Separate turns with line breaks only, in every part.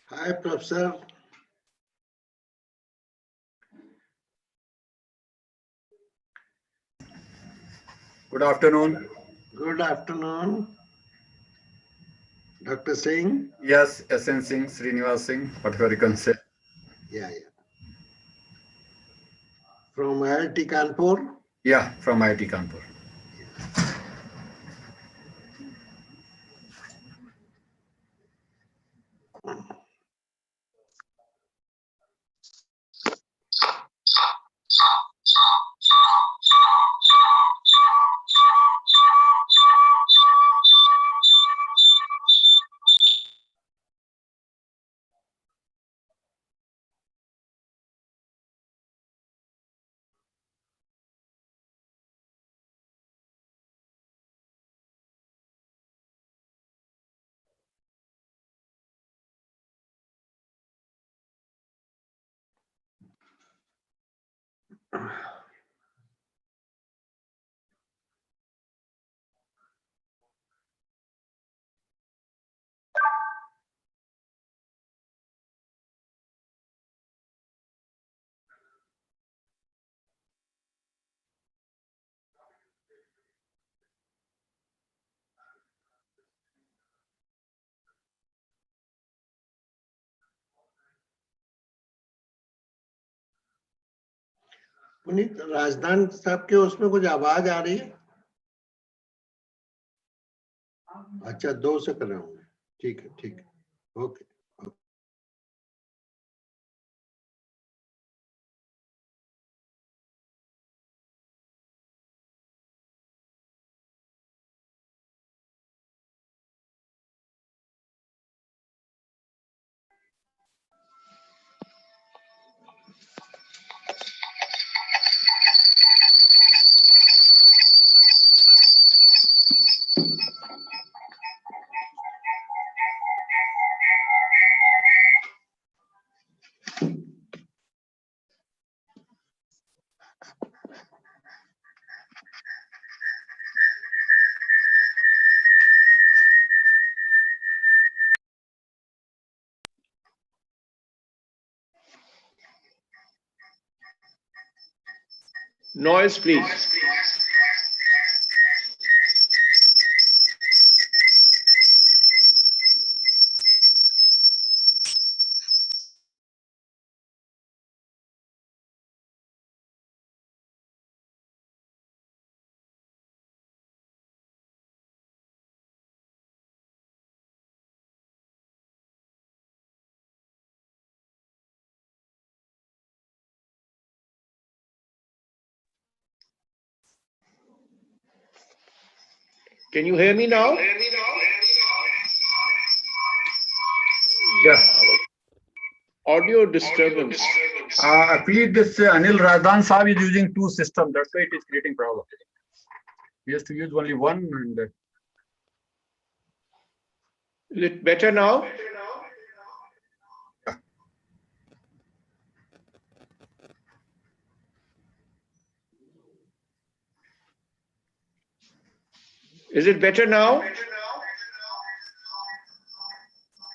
Hi, Professor.
Good afternoon.
Good afternoon. Dr. Singh?
Yes, SN Singh, Srinivas Singh, whatever you can say.
Yeah. From IIT Kanpur?
Yeah, from IIT Kanpur.
Puneet, Razdan साहब के उसमें कुछ आवाज आ रही है? अच्छा, 2 से कर रहे होंगे। ठीक है। Okay.
Noise, please. Can you hear me now?
Yeah.
Audio disturbance.
Actually, this Anil Radhan Saab is using 2 systems. That's why it is creating problem. He has to use only one. And
Is it better now? Is it better now?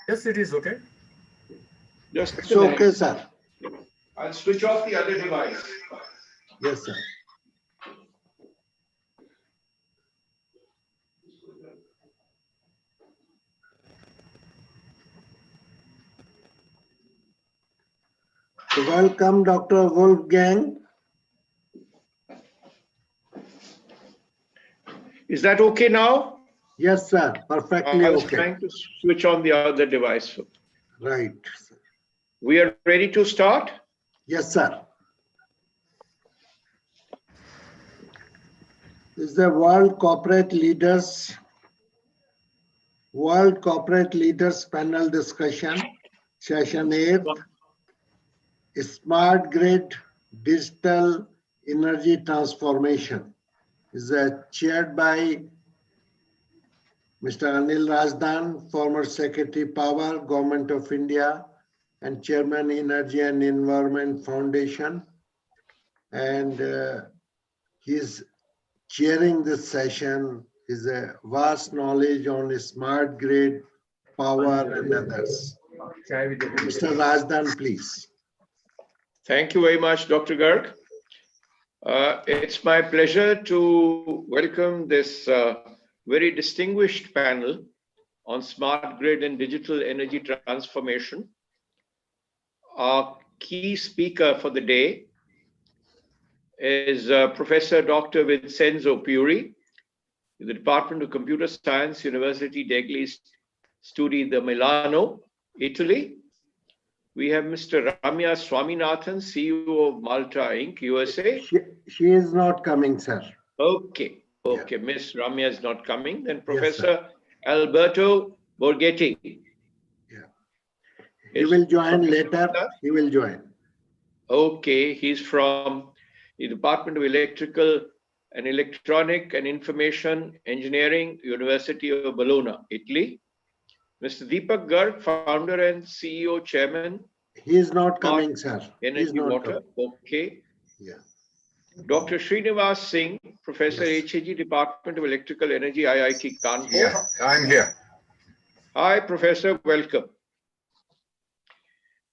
yes, it is okay.
Just
It's okay, sir.
I'll switch off the other device.
Yes, sir. So welcome, Dr. Wolfgang.
Is that okay now?
Yes, sir. Perfectly
I was
okay.
trying to switch on the other device.
Right.
We are ready to start?
Yes, sir. This is the World Corporate Leaders Panel Discussion, Session 8, Smart Grid Digital Energy Transformation. Is chaired by Mr. Anil Rajdan, former Secretary Power, Government of India, and Chairman Energy and Environment Foundation. And he's chairing this session. Is a vast knowledge on smart grid, power, and others. Mr. Rajdan, please.
Thank you very much, Dr. Garg. It's my pleasure to welcome this very distinguished panel on smart grid and digital energy transformation. Our key speaker for the day is Professor Dr. Vincenzo Piuri, in the Department of Computer Science, University degli Studi di Milano, Italy. We have Mr. Ramya Swaminathan, CEO of Malta Inc., USA.
She is not coming, sir.
Okay,
Yeah.
Miss Ramya is not coming. Then
Yes,
Professor Alberto Borghetti.
Yeah. He will join later. He will join.
Okay, he's from the Department of Electrical and Electronic and Information Engineering, University of Bologna, Italy. Mr. Deepak Garg, founder and CEO, chairman.
He is not coming, sir.
Energy Water.
Coming.
Okay.
Yeah.
Dr. Srinivas Singh, Professor
Yes.
HEG, Department of Electrical Energy, IIT Kanpur.
Yeah, I'm here.
Hi, Professor. Welcome.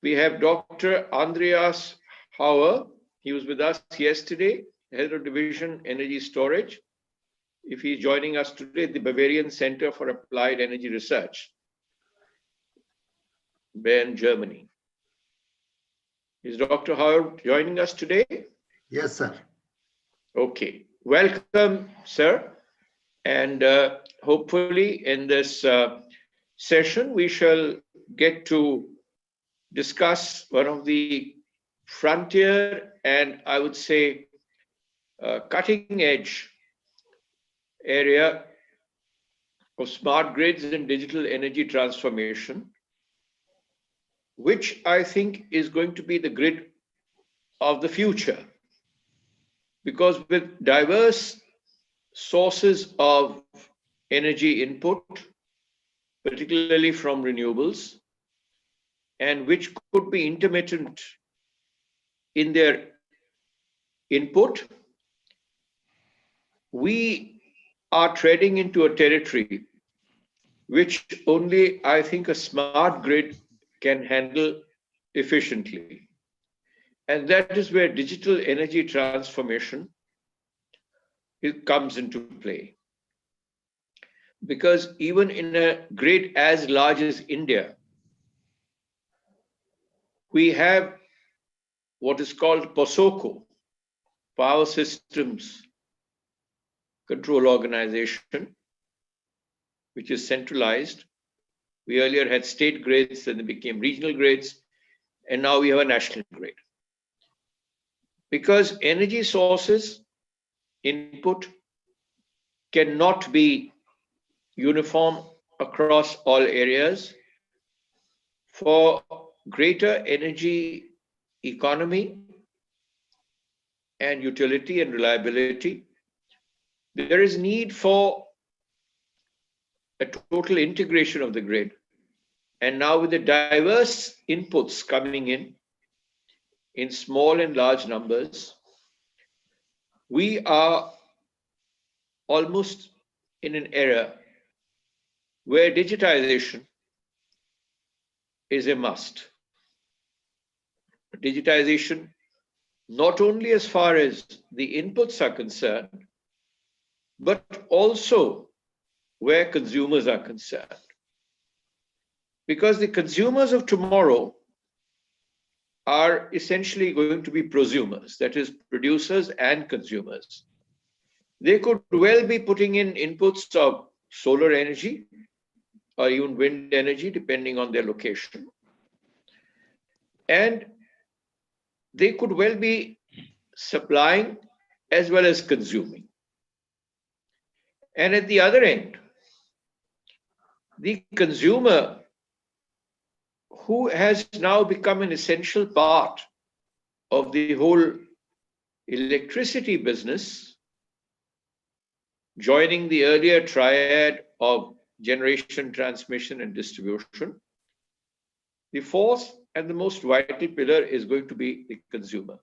We have Dr. Andreas Hauer. He was with us yesterday, Head of Division Energy Storage. If he's joining us today at the Bavarian Center for Applied Energy Research, Bern, Germany. Is Dr. Hauer joining us today?
Yes, sir.
Okay. Welcome, sir. And hopefully in this session, we shall get to discuss one of the frontier and I would say cutting edge area of smart grids and digital energy transformation, which I think is going to be the grid of the future. Because with diverse sources of energy input, particularly from renewables, and which could be intermittent in their input, we are treading into a territory which only I think a smart grid can handle efficiently. And that is where digital energy transformation comes into play. Because even in a grid as large as India, we have what is called POSOCO, Power Systems Control Organization, which is centralized. We earlier had state grids, then they became regional grids, and now we have a national grid. Because energy sources input cannot be uniform across all areas. For greater energy economy and utility and reliability, there is need for a total integration of the grid. And now with the diverse inputs coming in small and large numbers, we are almost in an era where digitization is a must. Digitization, not only as far as the inputs are concerned, but also where consumers are concerned. Because the consumers of tomorrow are essentially going to be prosumers, that is, producers and consumers. They could well be putting in inputs of solar energy or even wind energy, depending on their location. And they could well be supplying as well as consuming. And at the other end, the consumer, who has now become an essential part of the whole electricity business, joining the earlier triad of generation, transmission, and distribution, the fourth and the most vital pillar is going to be the consumer,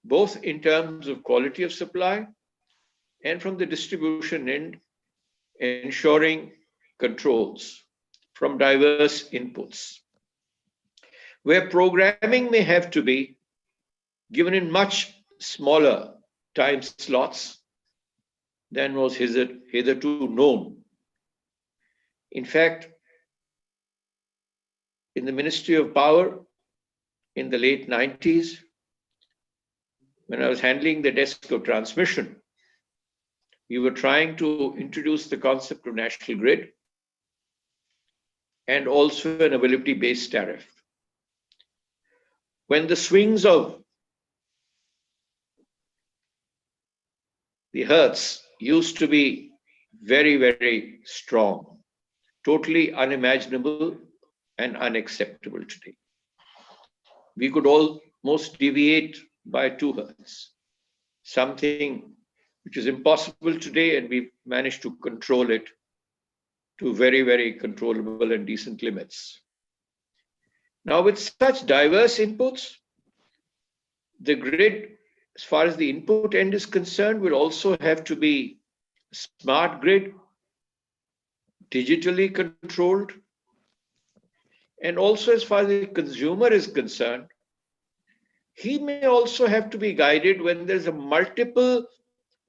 both in terms of quality of supply and from the distribution end, ensuring controls from diverse inputs, where programming may have to be given in much smaller time slots than was hitherto known. In fact, in the Ministry of Power in the late 90s, when I was handling the desk of transmission, we were trying to introduce the concept of national grid and also an availability-based tariff. When the swings of the hertz used to be very, very strong, totally unimaginable and unacceptable today. We could almost deviate by 2 hertz, something which is impossible today, and we've managed to control it to very, very controllable and decent limits. Now, with such diverse inputs, the grid, as far as the input end is concerned, will also have to be a smart grid, digitally controlled, and also as far as the consumer is concerned, he may also have to be guided when there's a multiple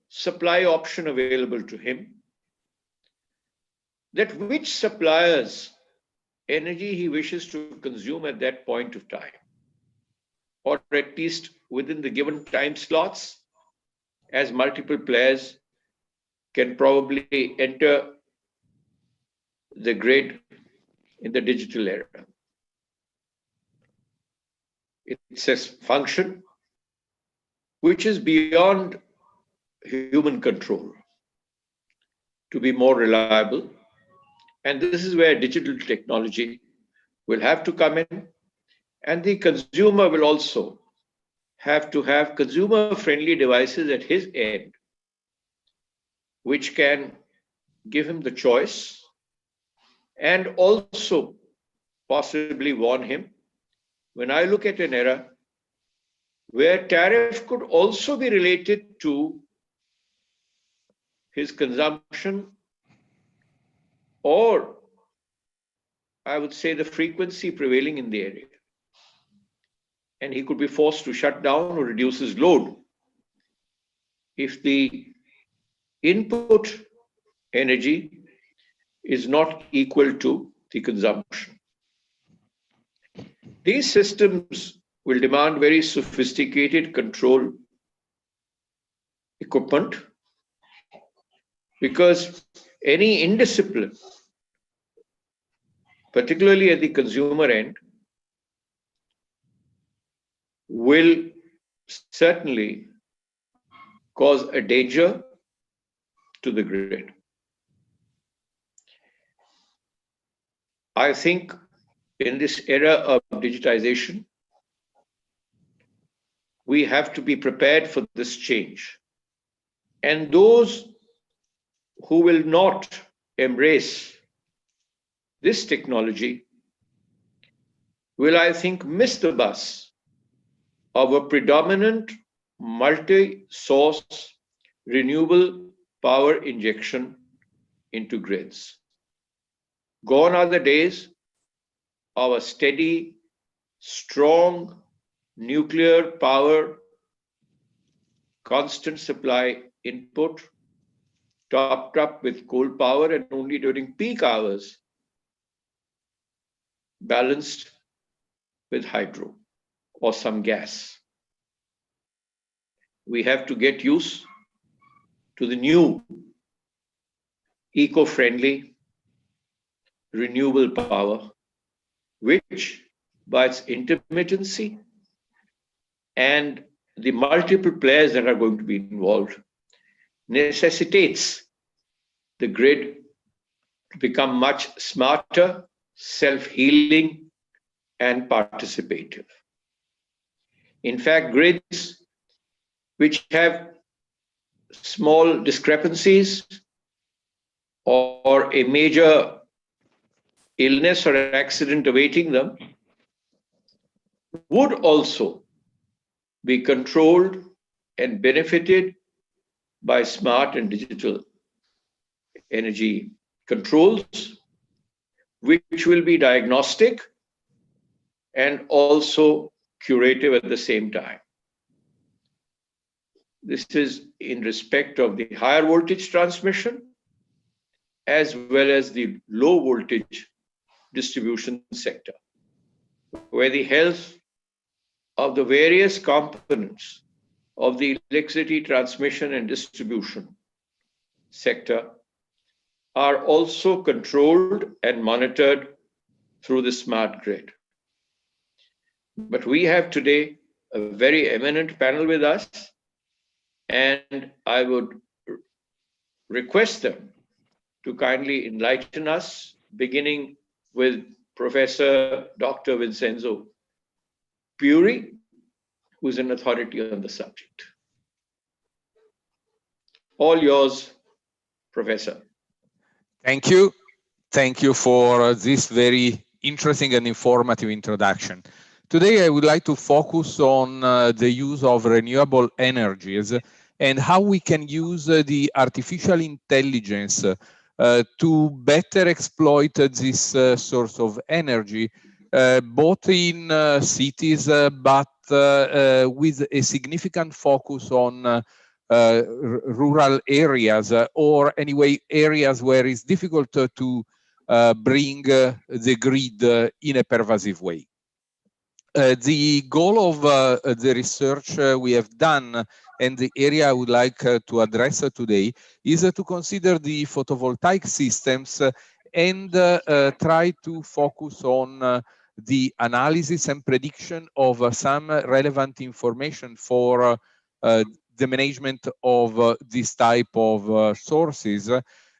supply option available to him, that which suppliers' energy he wishes to consume at that point of time, or at least within the given time slots, as multiple players can probably enter the grid in the digital era. It's a function which is beyond human control to be more reliable. And this is where digital technology will have to come in, and the consumer will also have to have consumer-friendly devices at his end, which can give him the choice and also possibly warn him. When I look at an era where tariff could also be related to his consumption, or I would say the frequency prevailing in the area, and he could be forced to shut down or reduce his load if the input energy is not equal to the consumption. These systems will demand very sophisticated control equipment, because any indiscipline, particularly at the consumer end, will certainly cause a danger to the grid. I think in this era of digitization, we have to be prepared for this change. And those who will not embrace this technology will, I think, miss the bus of a predominant multi-source renewable power injection into grids. Gone are the days of a steady, strong nuclear power, constant supply input, topped up with coal power, and only during peak hours balanced with hydro or some gas. We have to get used to the new eco-friendly renewable power, which by its intermittency and the multiple players that are going to be involved necessitates the grid to become much smarter, self-healing, and participative. In fact, grids which have small discrepancies or a major illness or accident awaiting them would also be controlled and benefited by smart and digital energy controls, which will be diagnostic and also curative at the same time. This is in respect of the higher voltage transmission as well as the low voltage distribution sector, where the health of the various components of the electricity transmission and distribution sector are also controlled and monitored through the smart grid. But we have today a very eminent panel with us, and I would request them to kindly enlighten us, beginning with Professor Dr. Vincenzo Puri, who is an authority on the subject. All yours, Professor.
Thank you. Thank you for this very interesting and informative introduction. Today, I would like to focus on the use of renewable energies and how we can use the artificial intelligence to better exploit this source of energy, both in cities, but with a significant focus on rural areas, or anyway areas where it's difficult to bring the grid in a pervasive way. The goal of the research we have done and the area I would like to address today is to consider the photovoltaic systems and try to focus on the analysis and prediction of some relevant information for the management of this type of sources,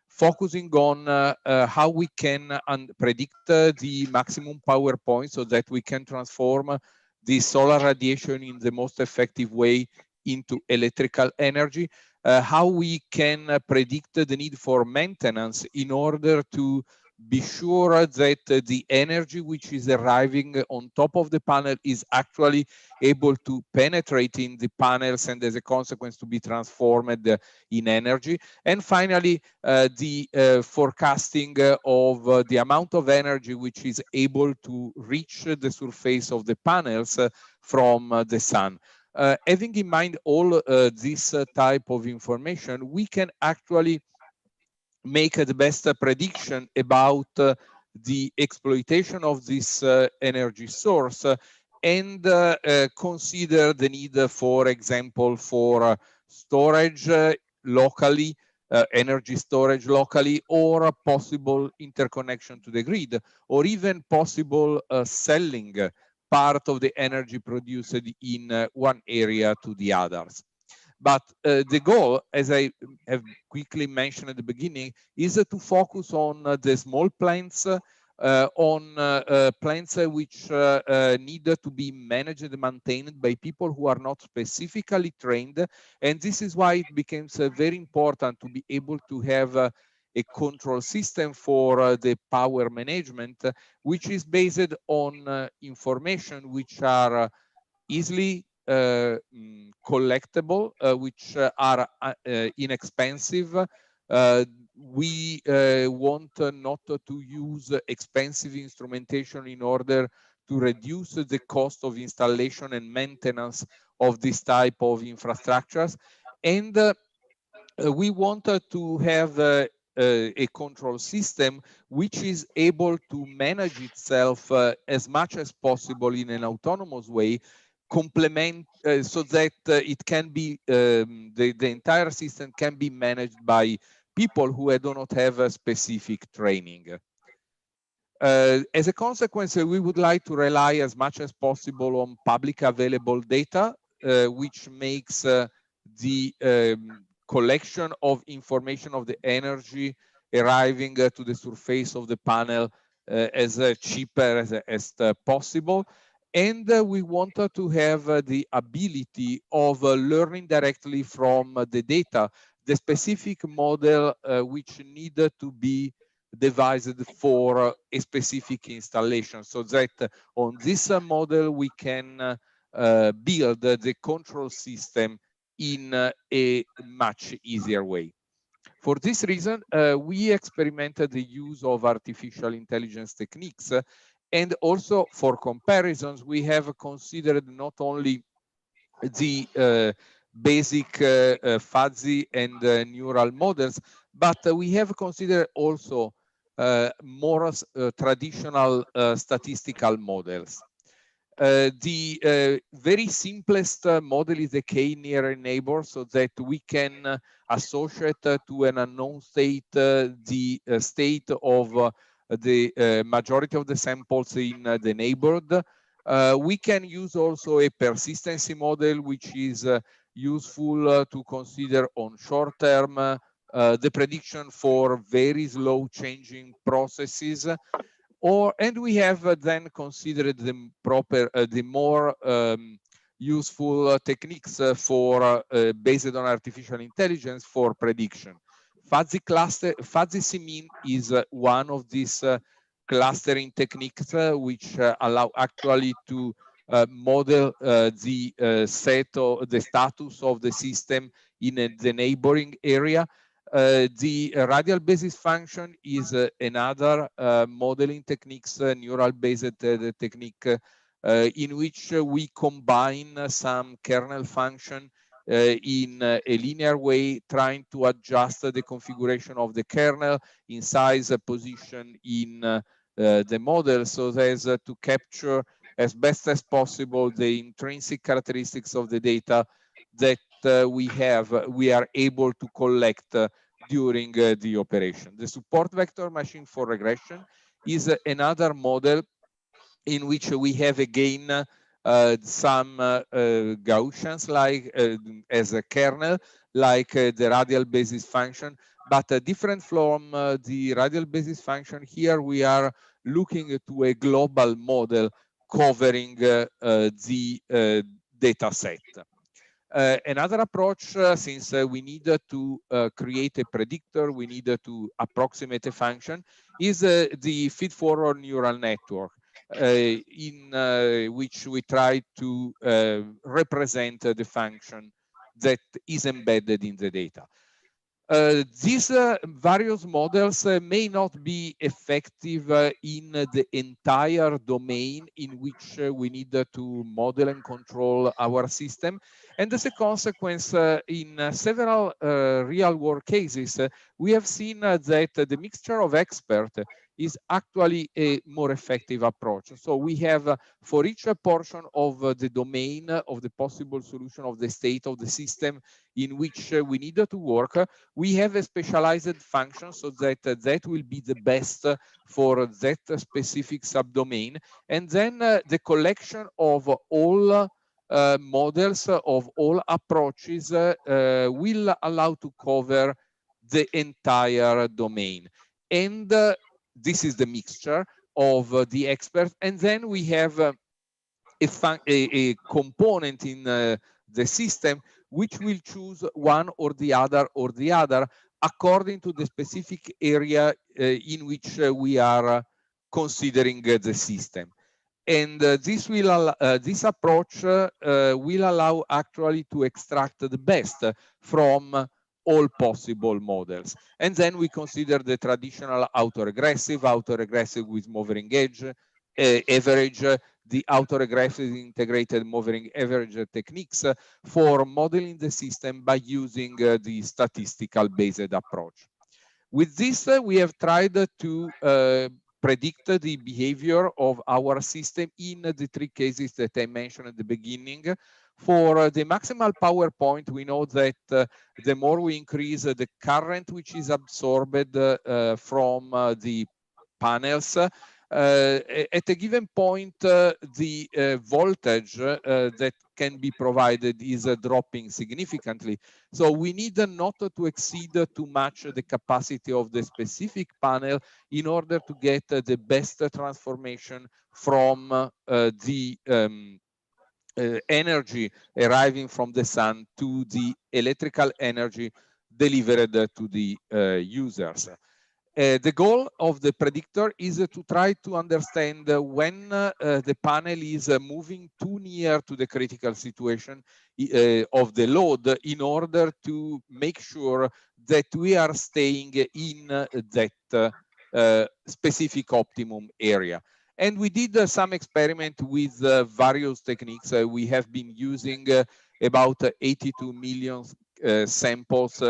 focusing on how we can predict the maximum power point so that we can transform the solar radiation in the most effective way into electrical energy, how we can predict the need for maintenance in order to be sure that the energy which is arriving on top of the panel is actually able to penetrate in the panels and as a consequence to be transformed in energy. And finally, the forecasting of the amount of energy which is able to reach the surface of the panels from the sun. Having in mind all this type of information, we can actually make the best prediction about the exploitation of this energy source and consider the need, for example, for storage locally, energy storage locally, or a possible interconnection to the grid, or even possible selling part of the energy produced in one area to the others. But the goal, as I have quickly mentioned at the beginning, is to focus on the small plants, on plants which need to be managed and maintained by people who are not specifically trained. And this is why it becomes very important to be able to have a control system for the power management, which is based on information which are easily collectible, which are inexpensive. We want not to use expensive instrumentation in order to reduce the cost of installation and maintenance of this type of infrastructures. And we want to have a control system which is able to manage itself as much as possible in an autonomous way, complement so that it can be the entire system can be managed by people who do not have a specific training. As a consequence, we would like to rely as much as possible on public available data, which makes the collection of information of the energy arriving to the surface of the panel as cheaper as possible. And we wanted to have the ability of learning directly from the data, the specific model which needed to be devised for a specific installation, so that on this model we can build the control system in a much easier way. For this reason, we experimented the use of artificial intelligence techniques, and also for comparisons, we have considered not only the basic fuzzy and neural models, but we have considered also more traditional statistical models. The very simplest model is the k-near neighbor, so that we can associate to an unknown state the state of the majority of the samples in the neighborhood. We can use also a persistency model, which is useful to consider on short term the prediction for very slow changing processes. And we have then considered the proper, the more useful techniques for based on artificial intelligence for prediction. Fuzzy CMIN is one of these clustering techniques which allow actually to model the set of the status of the system in the neighboring area. The radial basis function is another modeling techniques, neural based technique in which we combine some kernel function in a linear way, trying to adjust the configuration of the kernel in size, position in the model, so as to capture as best as possible the intrinsic characteristics of the data that we are able to collect during the operation. The support vector machine for regression is another model in which we have again some Gaussians like as a kernel, like the radial basis function, but different from the radial basis function. Here we are looking to a global model covering the data set. Another approach, since we need to create a predictor, we need to approximate a function, is the feed-forward neural network, in which we try to represent the function that is embedded in the data. These various models may not be effective in the entire domain in which we need to model and control our system. And as a consequence, in several real-world cases, we have seen that the mixture of experts is actually a more effective approach. So we have for each portion of the domain of the possible solution of the state of the system in which we need to work, we have a specialized function so that that will be the best for that specific subdomain. And then the collection of all models of all approaches will allow to cover the entire domain. And this is the mixture of the experts. And then we have a component in the system which will choose one or the other according to the specific area in which we are considering the system. And this approach will allow actually to extract the best from all possible models. And then we consider the traditional autoregressive with moving edge, average, the autoregressive integrated moving average techniques for modeling the system by using the statistical based approach. With this, we have tried to predict the behavior of our system in the three cases that I mentioned at the beginning. For the maximal power point, we know that the more we increase the current which is absorbed from the panels, at a given point, the voltage that can be provided is dropping significantly. So we need not to exceed too much the capacity of the specific panel in order to get the best transformation from the energy arriving from the sun to the electrical energy delivered to the users. The goal of the predictor is to try to understand when the panel is moving too near to the critical situation of the load in order to make sure that we are staying in that specific optimum area. And we did some experiment with various techniques. We have been using about 82 million samples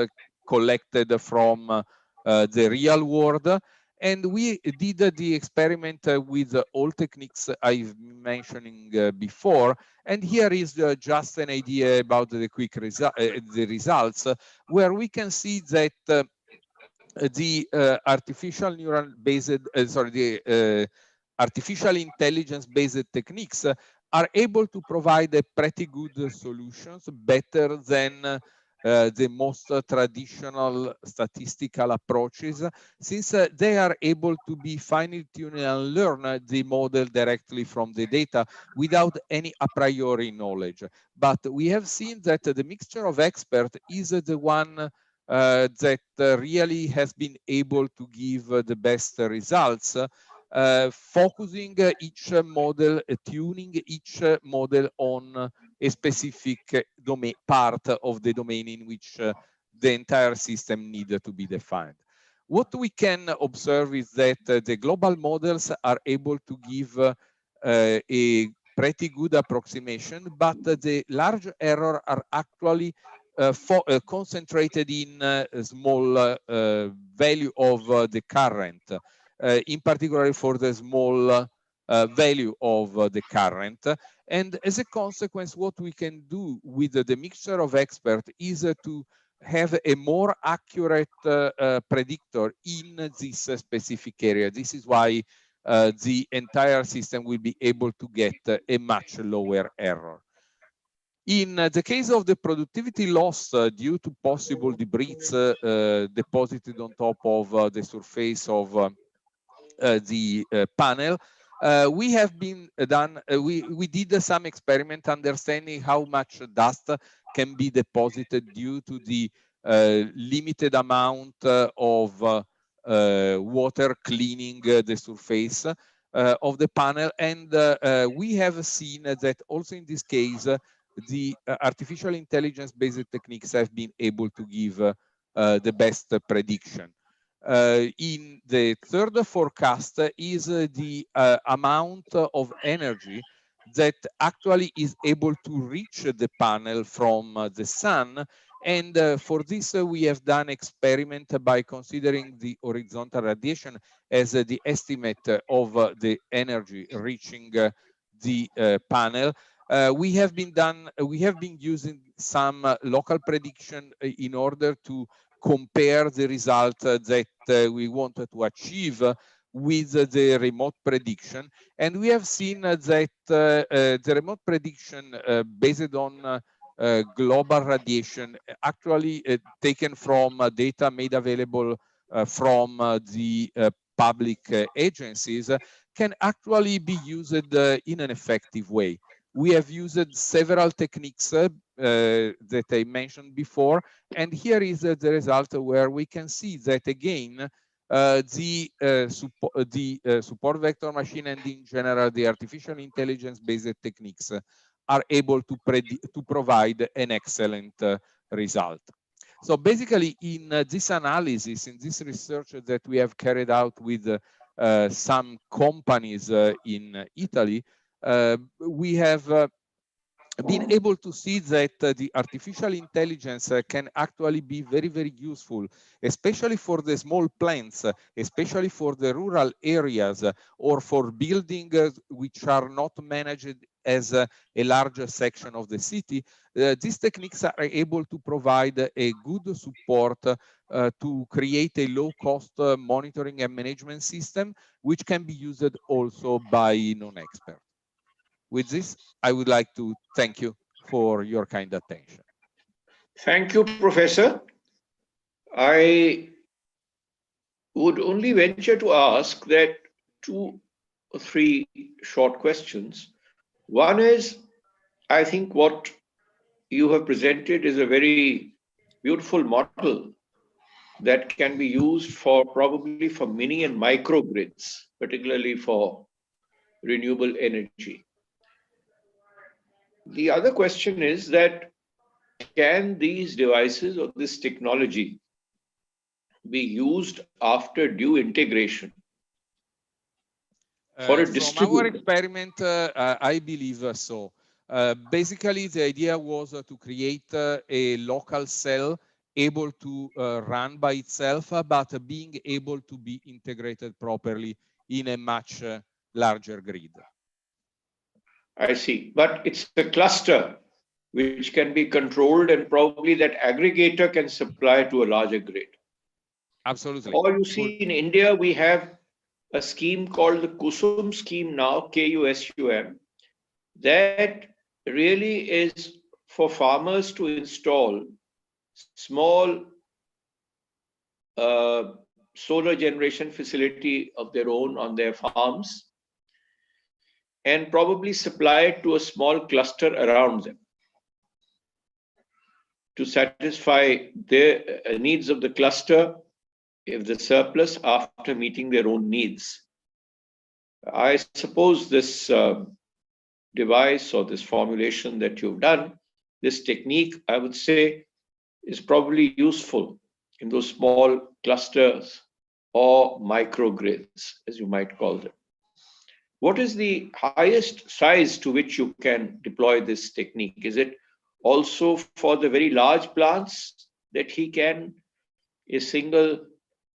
collected from the real world. And we did the experiment with all techniques I've been mentioning before. And here is just an idea about the quick the results, where we can see that the artificial neural based, the artificial intelligence based techniques are able to provide a pretty good solutions, better than the most traditional statistical approaches, since they are able to be finely tuned and learn the model directly from the data without any a priori knowledge. But we have seen that the mixture of experts is the one that really has been able to give the best results, focusing each model, tuning each model on a specific domain, part of the domain in which the entire system needed to be defined. What we can observe is that the global models are able to give a pretty good approximation, but the large error are actually concentrated in a small value of the current, in particular for the small value of the current. And as a consequence, what we can do with the mixture of experts is to have a more accurate predictor in this specific area. This is why the entire system will be able to get a much lower error. In the case of the productivity loss due to possible debris deposited on top of the surface of the panel, we have been done, we did some experiment understanding how much dust can be deposited due to the limited amount of water cleaning the surface of the panel. And we have seen that also in this case, the artificial intelligence based techniques have been able to give the best prediction. In the third forecast is the amount of energy that actually is able to reach the panel from the sun. And for this, we have done experiment by considering the horizontal radiation as the estimate of the energy reaching the panel. We have been using some local prediction in order to compare the result that we wanted to achieve with the remote prediction. And we have seen that the remote prediction based on global radiation, actually taken from data made available from the public agencies, can actually be used in an effective way. We have used several techniques that I mentioned before, and here is the result where we can see that again, the support vector machine and in general the artificial intelligence based techniques are able to provide an excellent result. So basically in this analysis, in this research that we have carried out with some companies in Italy, we have been able to see that the artificial intelligence can actually be very, very useful, especially for the small plants, especially for the rural areas, or for buildings which are not managed as a larger section of the city. These techniques are able to provide a good support to create a low-cost monitoring and management system, which can be used also by non-experts. With this, I would like to thank you for your kind attention.
Thank you, Professor. I would only venture to ask that 2 or 3 short questions. One is, I think what you have presented is a very beautiful model that can be used for probably for mini and micro grids, particularly for renewable energy. The other question is that can these devices or this technology be used after due integration for a
From our
distributor?
experiment, I believe so. Basically, the idea was to create a local cell able to run by itself, but being able to be integrated properly in a much larger grid.
I see. But it's a cluster which can be controlled, and probably that aggregator can supply to a larger grid.
Absolutely.
Or you see, in India, we have a scheme called the KUSUM scheme now, KUSUM, that really is for farmers to install small solar generation facility of their own on their farms and probably supply it to a small cluster around them to satisfy the needs of the cluster, if the surplus, after meeting their own needs. I suppose this device or this formulation that you've done, this technique, I would say, is probably useful in those small clusters or microgrids, as you might call them. What is the highest size to which you can deploy this technique? Is it also for the very large plants that a single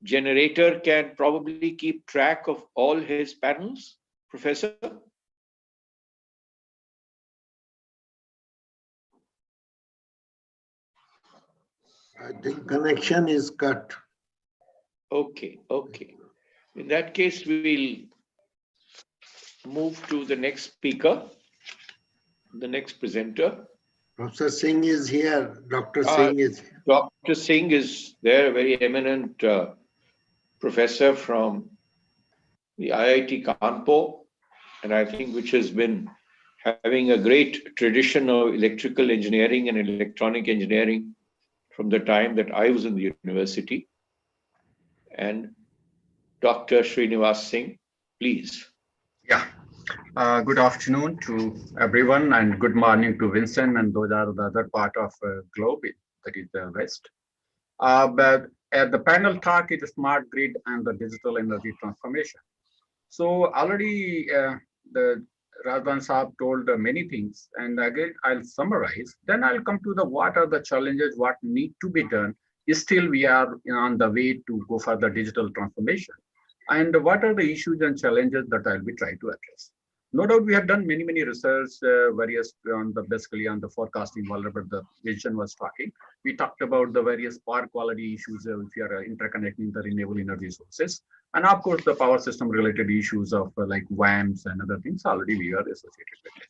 generator can probably keep track of all his panels, Professor?
I think connection is cut.
Okay. In that case, we'll move to the next speaker, the next presenter.
Professor Singh is here. Dr. Singh is here.
Dr. Singh is there, a very eminent professor from the IIT Kanpur, and I think which has been having a great tradition of electrical engineering and electronic engineering from the time that I was in the university. And Dr. Srinivas Singh, please.
Yeah. Good afternoon to everyone, and good morning to Vincent and those are the other part of globe, that is the West. But the panel talk is the smart grid and the digital energy transformation. So already the Razvan Saab told many things, and again I'll summarize. Then I'll come to the what are the challenges, what need to be done. Still, we are on the way to go for the digital transformation. And what are the issues and challenges that I'll be trying to address. No doubt we have done many research, various on the basically on the forecasting, whatever the vision was talking. We talked about the various power quality issues if you are interconnecting the renewable energy sources. And of course, the power system related issues of like WAMs and other things already we are associated with it.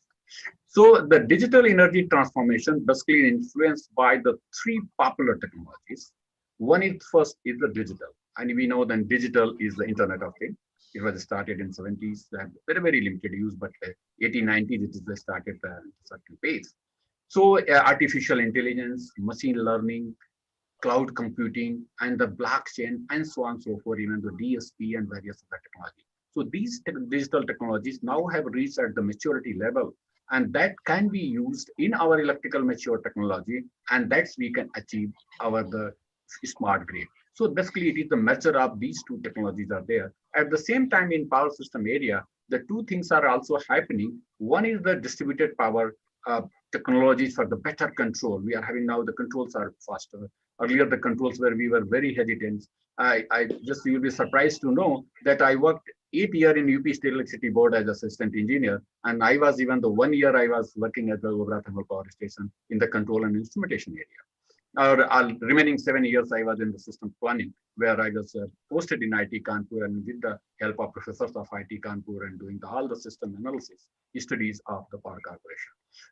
So the digital energy transformation basically influenced by the 3 popular technologies. One is first is the digital. And we know that digital is the Internet of Things. It was started in 70s, very limited use, but 1890s it is started certain pace. So artificial intelligence, machine learning, cloud computing, and the blockchain, and so on and so forth, even the DSP and various other technology. So these digital technologies now have reached at the maturity level, and that can be used in our electrical mature technology, and that's we can achieve the smart grid. So basically, it is the measure of these 2 technologies are there. At the same time, in power system area, the 2 things are also happening. One is the distributed power technologies for the better control. We are having now the controls are faster. Earlier, the controls where we were very hesitant. I just, you'll be surprised to know that I worked 8 years in UP State Electricity Board as assistant engineer. And I was even the 1 year I was working at the Obra Thermal Power Station in the control and instrumentation area. Remaining 7 years, I was in the system planning, where I was posted in IT Kanpur and with the help of professors of IT Kanpur and doing all the system analysis studies of the power corporation.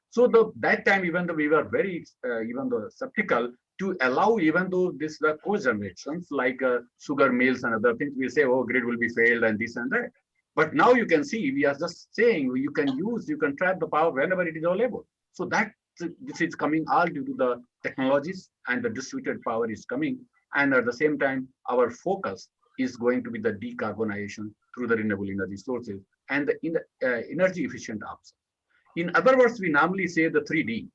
So that time, even though we were very, even though skeptical to allow, even though this the co-generations like sugar mills and other things, we say, oh, grid will be failed and this and that. But now you can see, we are just saying you can trap the power whenever it is available. So that this is coming all due to the technologies, and the distributed power is coming. And at the same time, our focus is going to be the decarbonization through the renewable energy sources and the energy efficient options. In other words, we normally say the 3D.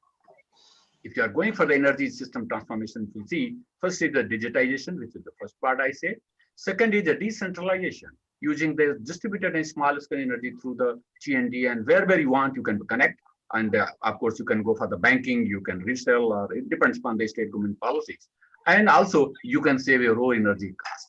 If you are going for the energy system transformation, you see, first is the digitization, which is the first part I say. Second is the decentralization, using the distributed and small scale energy through the T&D, and wherever you want, you can connect. And of course, you can go for the banking, you can resell, or it depends upon the state government policies. And also, you can save your own energy cost.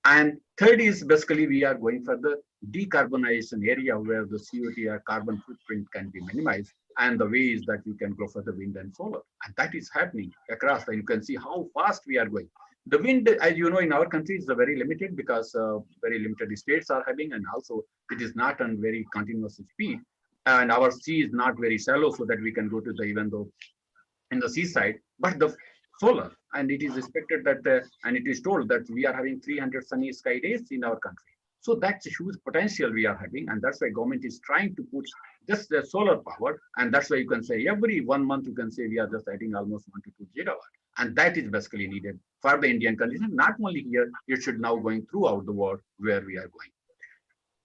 And third is basically we are going for the decarbonization area where the CO2 or carbon footprint can be minimized. And the way is that we can go for the wind and solar. And that is happening across. And you can see how fast we are going. The wind, as you know, in our country is very limited because very limited states are having, and also it is not on very continuous speed. And our sea is not very shallow so that we can go to the, even though in the seaside, but the solar, and it is expected that, and it is told that we are having 300 sunny sky days in our country. So that's a huge potential we are having, and that's why government is trying to put just the solar power, and that's why you can say every 1 month you can say we are just adding almost 1 to 2 gigawatt, and that is basically needed for the Indian condition. Not only here, it should now going throughout the world where we are going.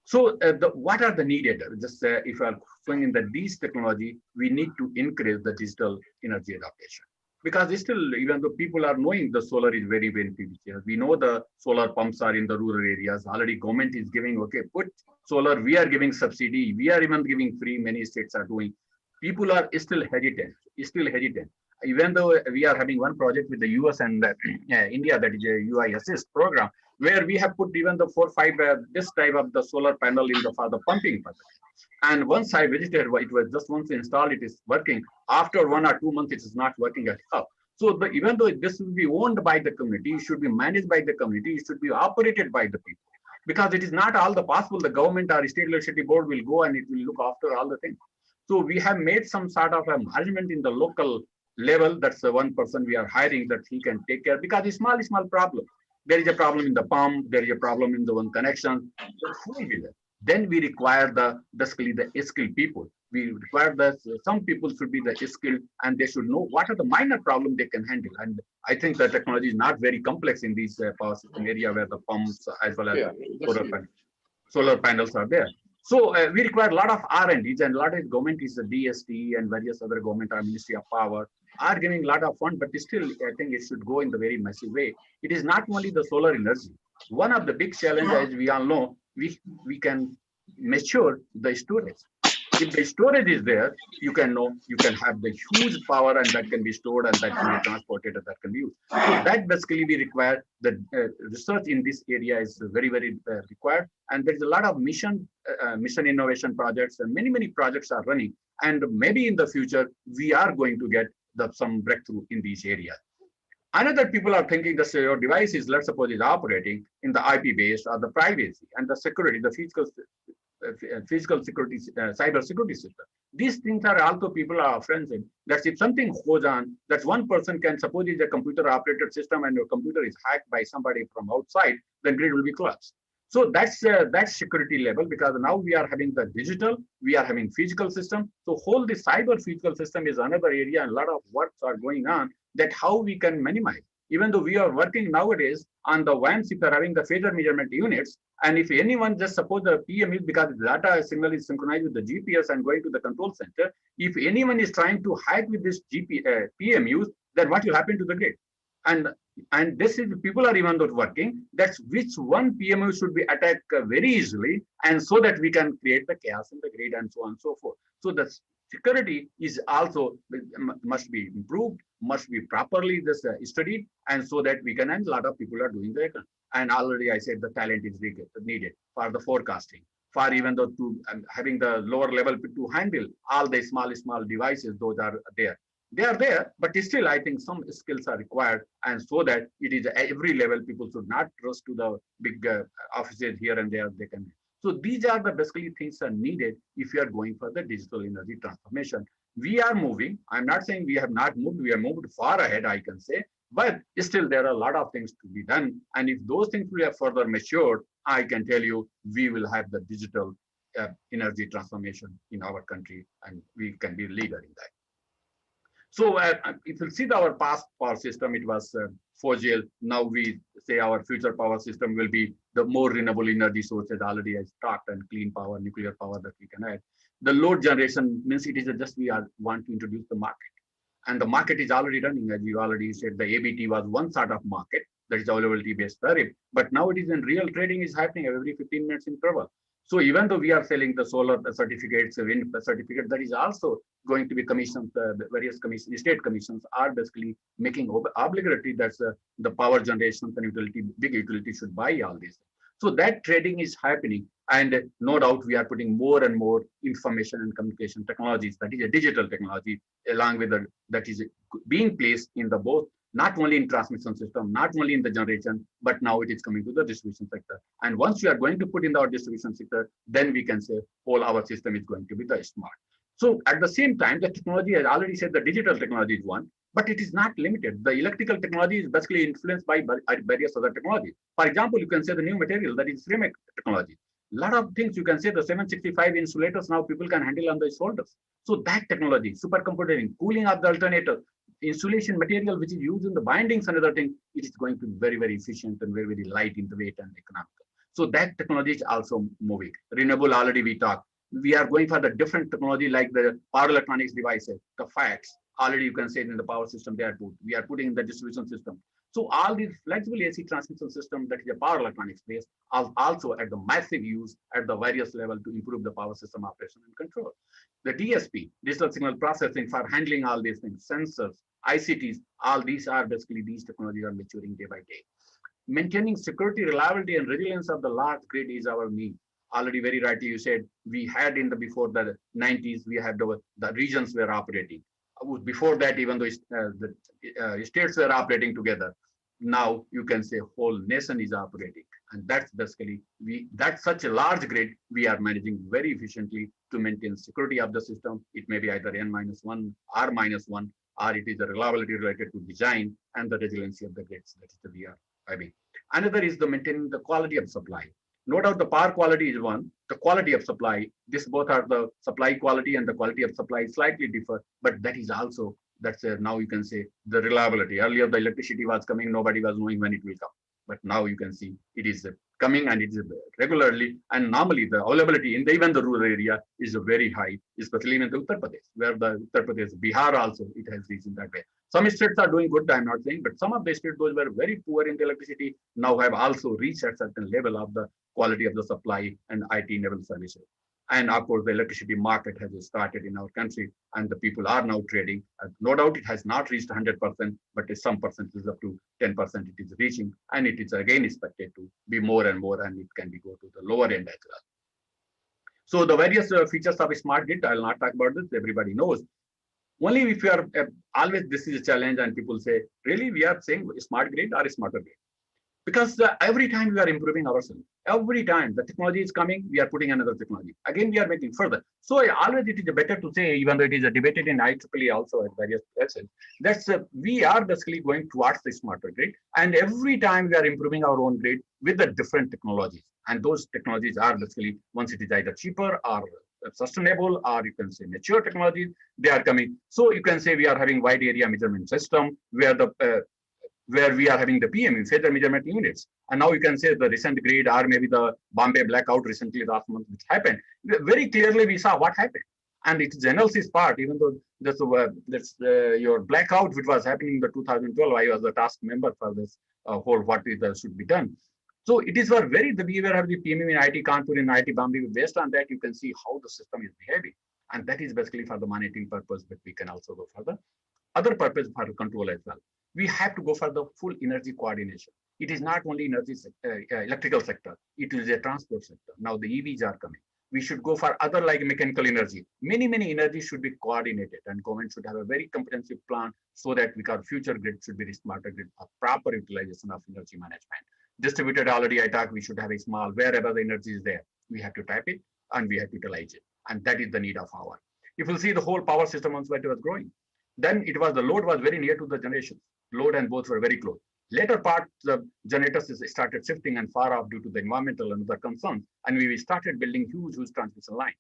So what are the needed? Just if you are going in these technology, we need to increase the digital energy adaptation. Because still, even though people are knowing the solar is very beneficial, we know the solar pumps are in the rural areas. Already government is giving, okay, put solar, we are giving subsidy, we are even giving free, many states are doing. People are still hesitant. Even though we are having one project with the US and India, that is a UI assist program, where we have put even the 4 or 5 this type of the solar panel in the for the pumping purpose. And once I visited, it was just once installed, it is working. After 1 or 2 months, it is not working at all. So even though this will be owned by the community, it should be managed by the community, it should be operated by the people. Because it is not all the possible, the government or state electricity board will go and it will look after all the things. So we have made some sort of a management in the local level. That's the one person we are hiring that he can take care, because it's small problem. There is a problem in the pump, there is a problem in the one connection. Then we require basically the skilled people. We require that some people should be the skilled, and they should know what are the minor problems they can handle. And I think the technology is not very complex in these power system area where the pumps as well as solar panels are there. So we require a lot of R&Ds, and a lot of government is the DST and various other government or Ministry of Power are giving a lot of fund, but still I think it should go in the very massive way. It is not only the solar energy. One of the big challenges, as we all know, we can measure the storage. If the storage is there, you can have the huge power, and that can be stored and that can be transported and that can be used. So that basically we require the research in this area is very, very required. And there's a lot of mission innovation projects, and many projects are running. And maybe in the future, we are going to get some breakthrough in these areas. Another people are thinking that your device is, let's suppose, is operating in the IP based or the privacy and the security, the physical security, cyber security system. These things are also people are friends in that if something goes on, that one person can suppose it's a computer operated system and your computer is hacked by somebody from outside, then grid will be collapsed. So that's security level, because now we are having the digital, we are having physical system. So whole the cyber physical system is another area, and a lot of works are going on that how we can minimize. Even though we are working nowadays on the WAMs, if they're having the phasor measurement units, and if anyone just suppose the PMU, because the data signal is synchronized with the GPS and going to the control center, if anyone is trying to hack with this PMUs, then what will happen to the grid? And this is, people are even not working, that's which one PMU should be attacked very easily, and so that we can create the chaos in the grid and so on and so forth. So the security is also must be improved, must be properly studied, and so that we can, and a lot of people are doing the, and already I said the talent is needed for the forecasting, for even though to having the lower level to handle all the small devices, those are there. They are there, but still I think some skills are required, and so that it is every level, people should not trust to the big offices here and there, they can. So these are the basically things are needed if you are going for the digital energy transformation. We are moving. I'm not saying we have not moved. We have moved far ahead, I can say, but still there are a lot of things to be done. And if those things will have further matured, I can tell you, we will have the digital energy transformation in our country, and we can be leader in that. So if you see our past power system, it was fossil. Now we say our future power system will be the more renewable energy sources already as talked, and clean power, nuclear power that we can add. The load generation means it is just we want to introduce the market. And the market is already running, as you already said, the ABT was one sort of market, that is availability based tariff. But now it is in real trading is happening every 15 minutes interval. So even though we are selling the solar certificates, wind certificate, that is also going to be commissioned. The various commissions, state commissions are basically making obligatory that the power generation and utility, big utility should buy all these. So that trading is happening, and no doubt we are putting more and more information and communication technologies, that is a digital technology, along with the, that is being placed in the both, not only in transmission system, not only in the generation, but now it is coming to the distribution sector. And once we are going to put in our distribution sector, then we can say all our system is going to be the smart. So at the same time, the technology, as I already said, the digital technology is one, but it is not limited. The electrical technology is basically influenced by various other technologies. For example, you can say the new material, that is ceramic technology. A lot of things you can say, the 765 insulators now people can handle on the shoulders. So that technology, supercomputing, cooling of the alternator, insulation material which is used in the bindings, another thing, it is going to be very, very efficient and very, very light in the weight and economical. So that technology is also moving. Renewable, already we talked. We are going for the different technology like the power electronics devices, the FACTS. Already you can say in the power system they are put. We are putting in the distribution system. So all these flexible AC transmission system that is a power electronics base are also at the massive use at the various level to improve the power system operation and control. The DSP, digital signal processing, for handling all these things, sensors, ICTs, all these are basically, these technologies are maturing day by day. Maintaining security, reliability, and resilience of the large grid is our need. Already very rightly you said, we had in the before the 90s, we had the regions were operating. Before that, even though the states were operating together, now you can say whole nation is operating. And that's basically, that's such a large grid, we are managing very efficiently to maintain security of the system. It may be either N-1, R-1, or it is the reliability related to design and the resiliency of the grids. That is the we are having. Another is the maintaining the quality of supply. No doubt the power quality is one, the quality of supply, this both are the supply quality and the quality of supply slightly differ, but that is also, that's now you can say the reliability. Earlier the electricity was coming, nobody was knowing when it will come. But now you can see it is coming, and it is regularly, and normally the availability in even the rural area is very high, especially in the Uttar Pradesh, where the Uttar Pradesh, Bihar also, it has reached in that way. Some states are doing good, I'm not saying, but some of the states, those were very poor in the electricity, now have also reached a certain level of the quality of the supply and IT-enabled services. And of course, the electricity market has started in our country, and the people are now trading. No doubt it has not reached 100%, but some percentage up to 10% it is reaching, and it is again expected to be more and more, and it can be go to the lower end as well. So the various features of a smart grid, I'll not talk about this, everybody knows. Only if you are always, this is a challenge, and people say, really, we are saying smart grid or a smarter grid? Because every time we are improving ourselves, every time the technology is coming, we are putting another technology. Again, we are making further. So always it is better to say, even though it is debated in IEEE also at various places, that's we are basically going towards the smarter grid. And every time we are improving our own grid with the different technologies. And those technologies are basically, once it is either cheaper or sustainable, or you can say mature technologies, they are coming. So you can say we are having wide area measurement system where we are having the PMU, phasor measurement units. And now you can say the recent grid, or maybe the Bombay blackout recently last month, which happened. Very clearly we saw what happened. And it is analysis part, even though that's your blackout, which was happening in the 2012, I was a task member for this whole what should be done. So it is for we were having the PMU in IT Kanpur, in IT Bombay. Based on that, you can see how the system is behaving. And that is basically for the monitoring purpose, but we can also go for the other purpose for control as well. We have to go for the full energy coordination. It is not only energy electrical sector, it is a transport sector. Now the EVs are coming. We should go for other like mechanical energy. Many energy should be coordinated, and government should have a very comprehensive plan so that our future grid should be the smarter grid, a proper utilization of energy management. Distributed already I talked, we should have a small, wherever the energy is there, we have to tap it and we have to utilize it. And that is the need of our. If you see the whole power system once it was growing, then it was the load was very near to the generations. Load and both were very close. Later part, the generators started shifting and far off due to the environmental and other concerns. And we started building huge transmission lines.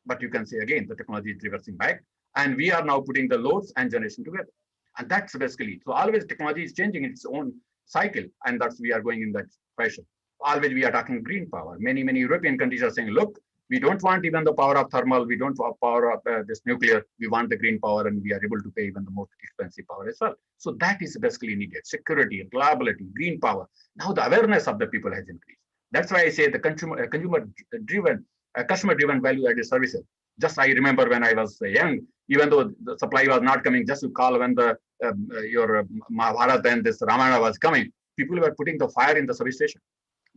But you can say again, the technology is reversing back. And we are now putting the loads and generation together. And that's basically, so always technology is changing its own cycle. And that's we are going in that fashion. Always we are talking green power. Many European countries are saying, look, we don't want even the power of thermal. We don't want power of this nuclear. We want the green power, and we are able to pay even the most expensive power as well. So that is basically needed. Security, reliability, green power. Now the awareness of the people has increased. That's why I say the consumer-driven, customer-driven value-added services. Just I remember when I was young, even though the supply was not coming, just to call when the your Mahabharata and this Ramayana was coming, people were putting the fire in the service station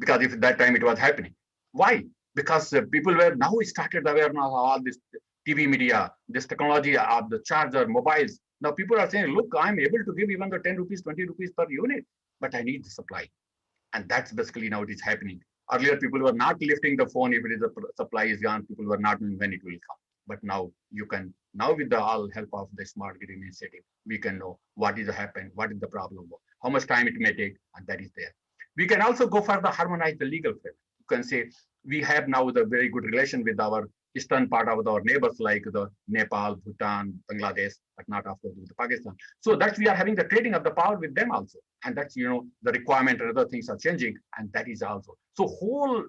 because if that time it was happening. Why? Because people were now started awareness of all this TV media, this technology of the charger, mobiles. Now people are saying, look, I'm able to give even the 10 rupees, 20 rupees per unit, but I need the supply. And that's basically now it is happening. Earlier, people were not lifting the phone if it is the supply is gone. People were not knowing when it will come. But now you can, now with the all help of the smart grid initiative, we can know what is happening, what is the problem, how much time it may take, and that is there. We can also go further, harmonize the legal framework. You can say we have now the very good relation with our eastern part of our neighbors like the Nepal, Bhutan, Bangladesh, but not of course with Pakistan. So that's we are having the trading of the power with them also. And that's, you know, the requirement and other things are changing. And that is also. So whole,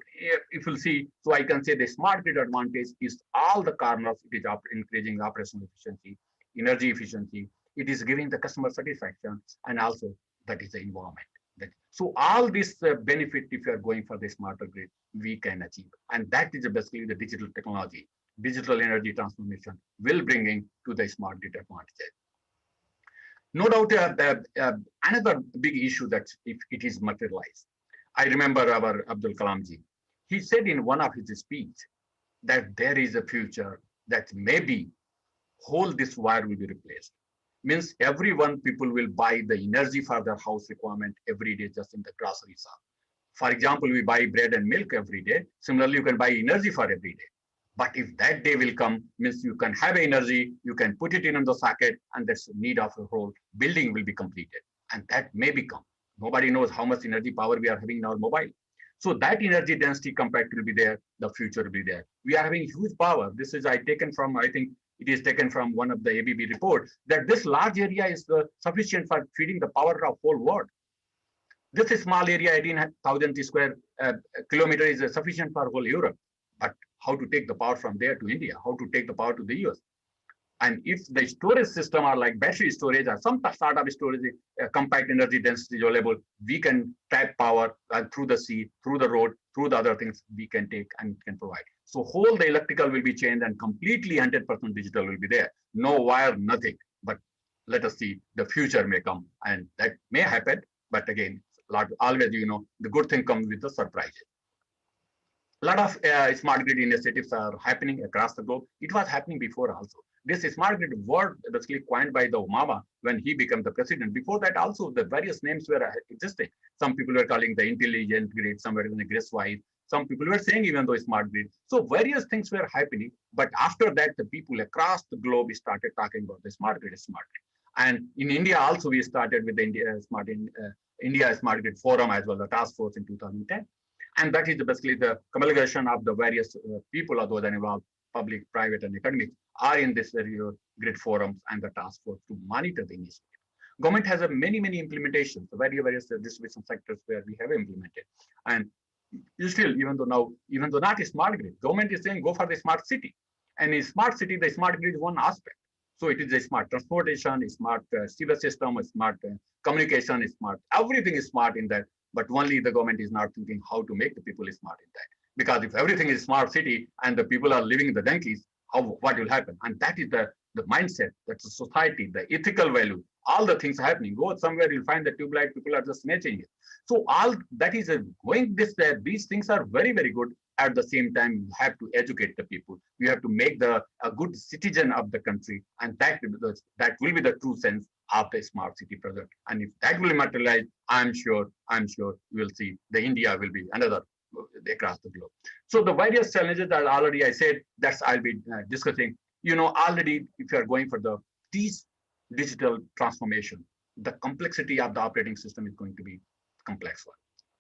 if you'll see, so I can say the smart grid advantage is all the corners. It is increasing operational efficiency, energy efficiency. It is giving the customer satisfaction. And also that is the environment. So all this benefit, if you are going for the smarter grid, we can achieve. And that is basically the digital technology, digital energy transformation will bring in to the smart grid advantage. No doubt, another big issue that if it is materialized, I remember our Abdul Kalamji, he said in one of his speech that there is a future that maybe whole this wire will be replaced. Means people will buy the energy for their house requirement every day just in the grocery shop. For example, we buy bread and milk every day. Similarly, you can buy energy for every day. But if that day will come, means you can have energy, you can put it in the socket, and this need of a whole building will be completed. And that may become. Nobody knows how much energy power we are having in our mobile. So that energy density compact will be there, the future will be there. We are having huge power. This is taken from, I think, it is taken from one of the ABB reports that this large area is sufficient for feeding the power of whole world. This small area, 18,000 square kilometers, is sufficient for whole Europe. But how to take the power from there to India? How to take the power to the US? And if the storage system are like battery storage or some sort of storage, compact energy density is available, we can tap power through the sea, through the road, through the other things we can take and can provide. So whole the electrical will be changed and completely 100% digital will be there. No wire, nothing. But let us see, the future may come and that may happen. But again, always, you know, the good thing comes with the surprises. A lot of smart grid initiatives are happening across the globe. It was happening before also. This smart grid word basically coined by the Obama when he became the president. Before that also the various names were existing. Some people were calling the intelligent grid, some were in the grid-wise. Some people were saying even though smart grid. So various things were happening. But after that, the people across the globe started talking about the smart grid, And in India also, we started with the India Smart Grid Forum as well, the task force in 2010. And that is basically the combination of the various people, although that involved public, private, and academic, are in this grid forums and the task force to monitor the initiative. Government has many implementations, various distribution sectors where we have implemented. And you still, even though not a smart grid, government is saying go for the smart city. And in smart city, the smart grid is one aspect. So it is a smart transportation, a smart sewer system, a smart communication, is smart. Everything is smart in that. But only the government is not thinking how to make the people smart in that. Because if everything is smart city and the people are living in the donkeys, what will happen. And that is the mindset, that's the society, the ethical value, all the things are happening. Go somewhere, you'll find the tube light, people are just matching it. So all that is going this there. These things are very, very good. At the same time, you have to educate the people. You have to make a good citizen of the country. And that will be the true sense of the smart city project. And if that will materialize, I'm sure you will see the India will be another across the globe. So the various challenges that already I said, that's I'll be discussing. Already if you are going for these digital transformation, the complexity of the operating system is going to be complex one.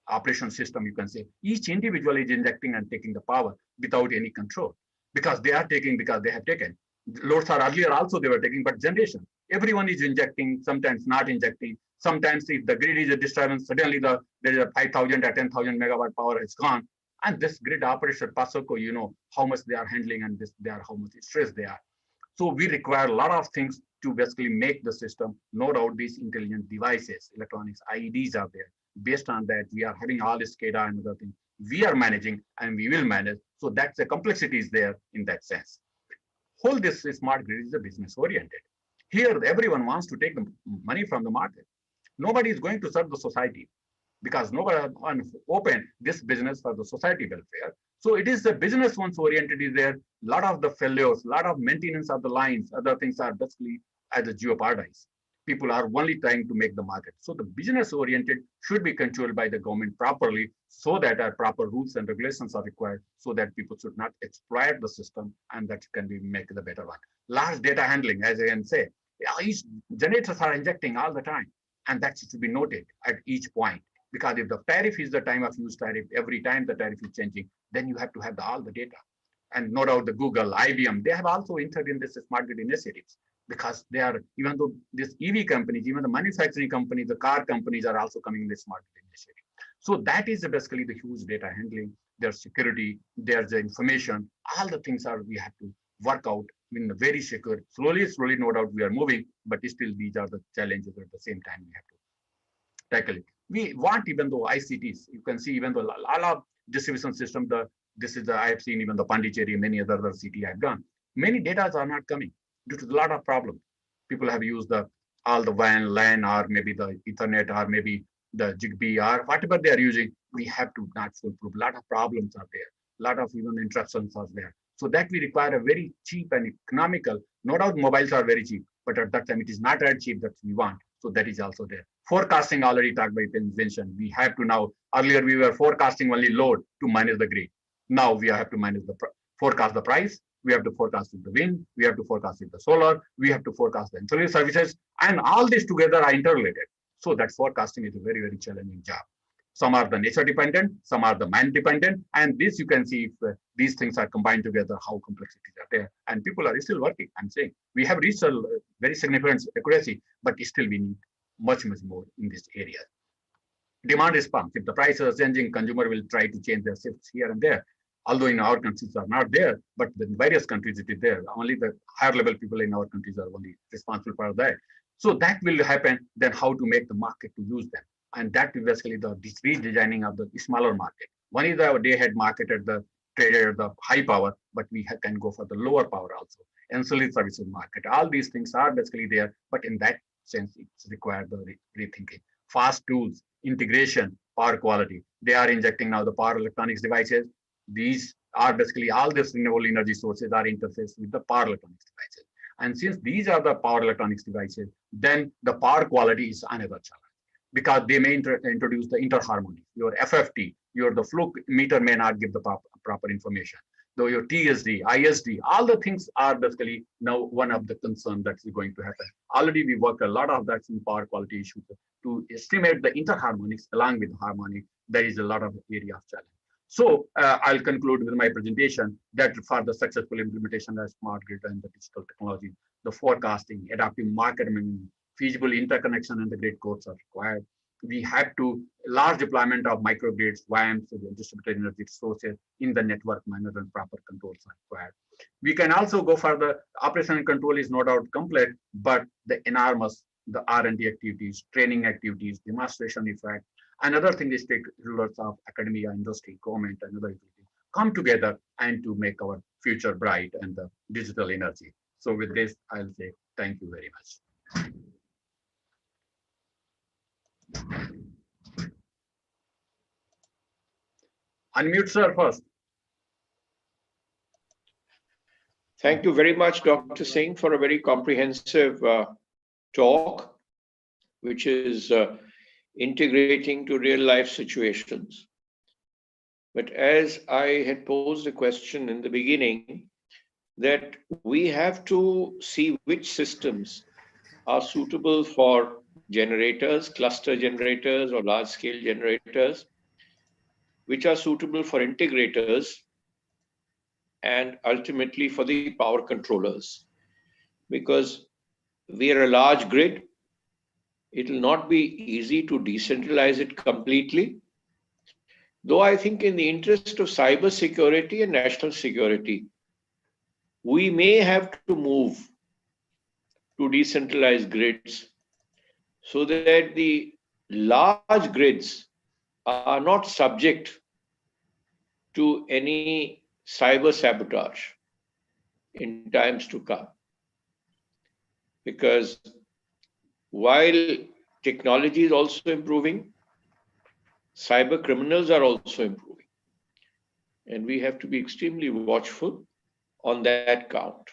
Operation system, you can say, each individual is injecting and taking the power without any control because they have taken. Loads are earlier also they were taking, but generation, everyone is injecting, sometimes not injecting. Sometimes if the grid is a disturbance, suddenly there is a 5,000 or 10,000 megawatt power is gone. And this grid operator, PASOCO, how much they are handling and how much stress they are. So we require a lot of things to basically make the system. No doubt these intelligent devices, electronics, IEDs are there. Based on that, we are having all this SCADA and other things. We are managing and we will manage. So that's the complexity is there in that sense. Whole this smart grid is a business oriented. Here, everyone wants to take the money from the market. Nobody is going to serve the society because nobody open this business for the society welfare. So it is the business once oriented is there. A lot of the failures, a lot of maintenance of the lines, other things are basically as a jeopardized. People are only trying to make the market. So the business oriented should be controlled by the government properly so that proper rules and regulations are required so that people should not exploit the system and that can be make the better one. Large data handling, as I can say, each generators are injecting all the time. And that should be noted at each point. Because if the tariff is the time of use tariff, every time the tariff is changing, then you have to have all the data. And no doubt the Google, IBM, they have also entered in this smart grid initiatives because they are, even though these EV companies, even the manufacturing companies, the car companies are also coming in the smart grid initiative. So that is basically the huge data handling, there's security, there's the information, all the things are we have to work out in a very secure, slowly, no doubt we are moving, but still these are the challenges at the same time we have to tackle it. We want, even though ICTs, you can see even though a lot of distribution system, I have seen even the Pondicherry, many other city I've gone, many data are not coming due to a lot of problems. People have used all the WAN, LAN, or maybe the Ethernet, or maybe the Zigbee, or whatever they are using. We have to not foolproof. A lot of problems are there. A lot of even interruptions are there. So that we require a very cheap and economical. No doubt mobiles are very cheap, but at that time it is not that cheap that we want. So that is also there. Forecasting already talked by Vincent. We have to now, earlier we were forecasting only load to manage the grid. Now we have to manage forecast the price. We have to forecast the wind. We have to forecast the solar. We have to forecast the ancillary services. And all this together are interrelated. So that forecasting is a very, very challenging job. Some are the nature dependent, some are the man dependent. And this you can see if these things are combined together, how complexities are there. And people are still working. I'm saying we have reached a very significant accuracy, but still we need much more in this area. Demand response. If the prices are changing, consumer will try to change their shifts here and there. Although in our countries are not there, but in various countries it is there. Only the higher level people in our countries are only responsible for that. So that will happen. Then how to make the market to use them. And that is basically the redesigning of the smaller market. One is the day-ahead market at the traded at the high power, but we can go for the lower power also. Ancillary services market. All these things are basically there, but in that sense, it's required the rethinking. Fast tools, integration, power quality. They are injecting now the power electronics devices. These are basically all these renewable energy sources are interfaced with the power electronics devices. And since these are the power electronics devices, then the power quality is another challenge because they may introduce the interharmony. Your FFT, the flow meter may not give the proper information. Though your TSD, ISD, all the things are basically now one of the concern that is going to happen. Already we work a lot of that in power quality issues to estimate the interharmonics along with the harmony. There is a lot of area of challenge. So I'll conclude with my presentation that for the successful implementation of smart grid and the digital technology, the forecasting, adaptive market management, feasible interconnection and the grid codes are required. We have to large deployment of microgrids, WAMs, distributed energy sources in the network manner and proper controls are required. We can also go for the operation and control is no doubt complex, but the enormous, the R&D activities, training activities, demonstration effect, another thing is stakeholders of academia, industry, government, and other activities come together and to make our future bright and the digital energy. So with this, I'll say thank you very much. Unmute, sir, first.
Thank you very much, Dr. Singh, for a very comprehensive talk, which is integrating to real life situations. But as I had posed a question in the beginning, that we have to see which systems are suitable for generators, cluster generators, or large scale generators, which are suitable for integrators, and ultimately for the power controllers. Because we are a large grid, it will not be easy to decentralize it completely. Though I think in the interest of cyber security and national security, we may have to move to decentralized grids so that the large grids are not subject to any cyber sabotage in times to come. Because while technology is also improving, cyber criminals are also improving. And we have to be extremely watchful on that count.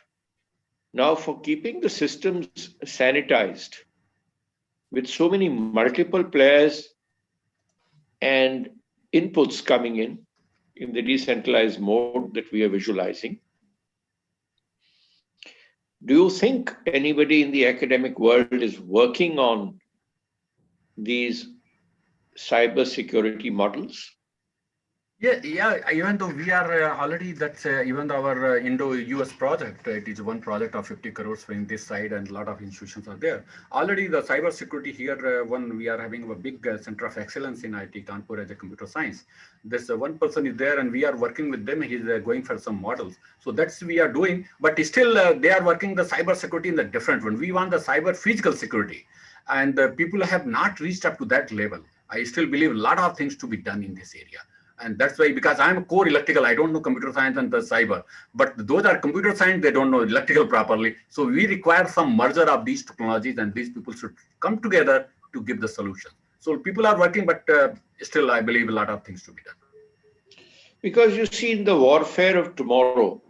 Now, for keeping the systems sanitized with so many multiple players and inputs coming in the decentralized mode that we are visualizing, do you think anybody in the academic world is working on these cyber security models?
Yeah. Even though we are already, that's even our Indo-US project, it is one project of 50 crores in this side, and a lot of institutions are there. Already the cyber security here, one we are having a big center of excellence in IT Kanpur as a computer science. This one person is there, and we are working with them. He's going for some models. So that's we are doing, but still they are working the cyber security in the different one. We want the cyber physical security, and people have not reached up to that level. I still believe a lot of things to be done in this area. And that's why, because I'm a core electrical, I don't know computer science and the cyber, but those are computer science, they don't know electrical properly. So we require some merger of these technologies, and these people should come together to give the solution. So people are working, but still I believe a lot of things to be done.
Because you see, in the warfare of tomorrow,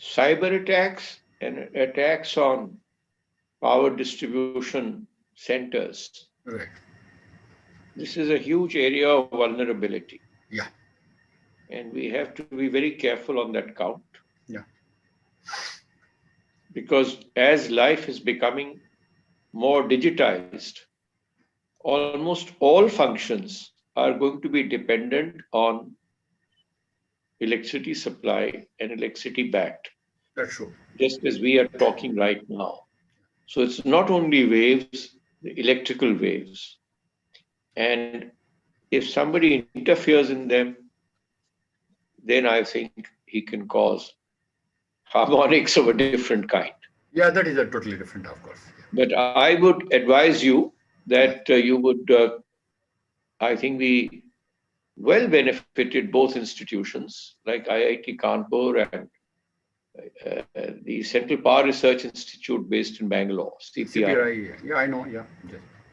cyber attacks and attacks on power distribution centers.
Right.
This is a huge area of vulnerability.
Yeah.
And we have to be very careful on that count.
Yeah.
Because as life is becoming more digitized, almost all functions are going to be dependent on electricity supply and electricity backed.
That's true.
Just as we are talking right now. So it's not only waves, the electrical waves. And if somebody interferes in them, then I think he can cause harmonics of a different kind.
Yeah, that is a totally different, of course. Yeah.
But I would advise you that you would, I think, be well benefited both institutions like IIT Kanpur and the Central Power Research Institute based in Bangalore, CPI.
Yeah, I know. Yeah.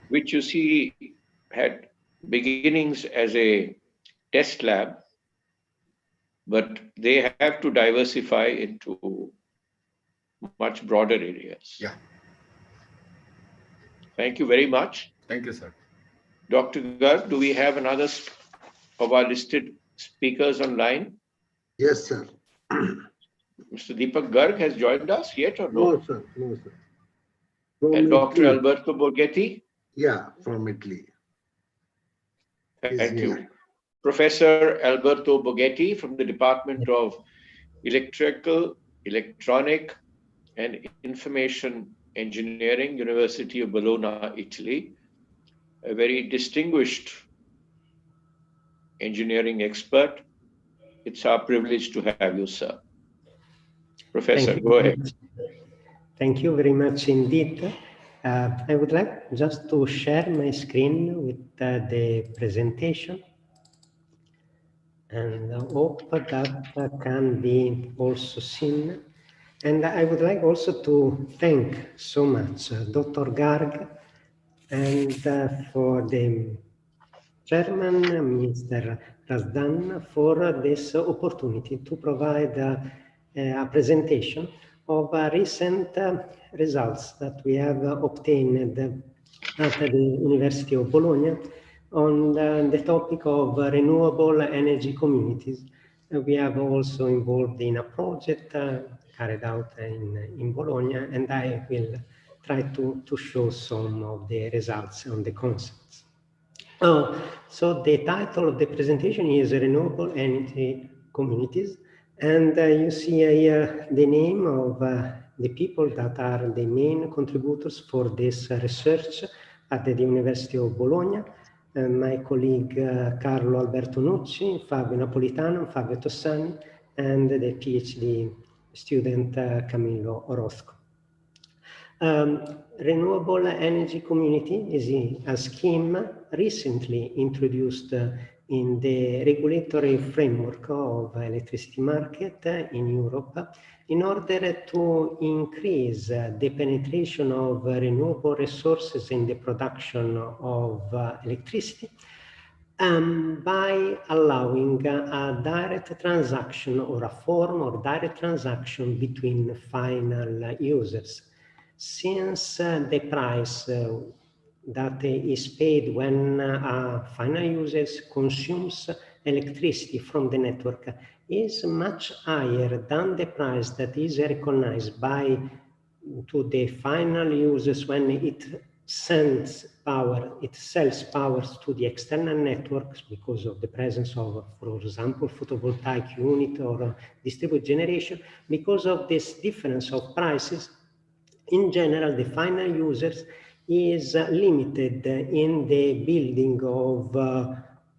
Which you see had beginnings as a test lab, but they have to diversify into much broader areas.
Yeah.
Thank you very much.
Thank you, sir.
Dr. Garg, do we have another of our listed speakers online?
Yes, sir.
Mr. Deepak Garg has joined us yet or no?
No, sir. No, sir. From
And Dr.
Italy.
Alberto Borghetti?
Yeah, from Italy.
Thank you. Professor Alberto Borghetti from the Department of Electrical, Electronic and Information Engineering, University of Bologna, Italy. A very distinguished engineering expert. It's our privilege to have you, sir. Professor, go ahead.
Thank you very much indeed. I would like just to share my screen with the presentation. and hope that can be also seen. And I would like also to thank so much Dr. Garg and for the chairman, Mr. Razdan, for this opportunity to provide a presentation of recent results that we have obtained at the University of Bologna on the topic of renewable energy communities. We have also involved in a project carried out in Bologna, and I will try to show some of the results on the concepts. So the title of the presentation is Renewable Energy Communities, and you see here the name of the people that are the main contributors for this research at the University of Bologna. My colleague Carlo Alberto Nucci, Fabio Napolitano, Fabio Tossani, and the PhD student Camillo Orozco. Renewable energy community is a scheme recently introduced in the regulatory framework of electricity market in Europe in order to increase the penetration of renewable resources in the production of electricity by allowing a direct transaction or a form of direct transaction between final users. Since the price that is paid when a final user consumes electricity from the network is much higher than the price that is recognized by to the final users when it sends power, it sells powers to the external networks because of the presence of, for example, photovoltaic unit or distributed generation. Because of this difference of prices, in general, the final users is limited in the building of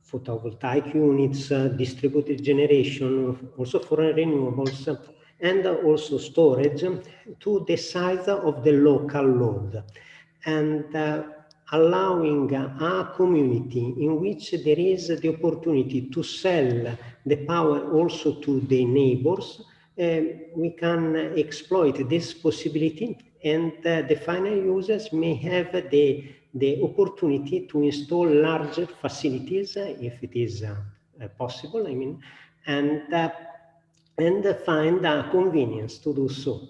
photovoltaic units, distributed generation, also for renewables, and also storage to the size of the local load. And allowing a community in which there is the opportunity to sell the power also to the neighbors, we can exploit this possibility, and the final users may have the opportunity to install larger facilities if it is possible, I mean, and find a convenience to do so.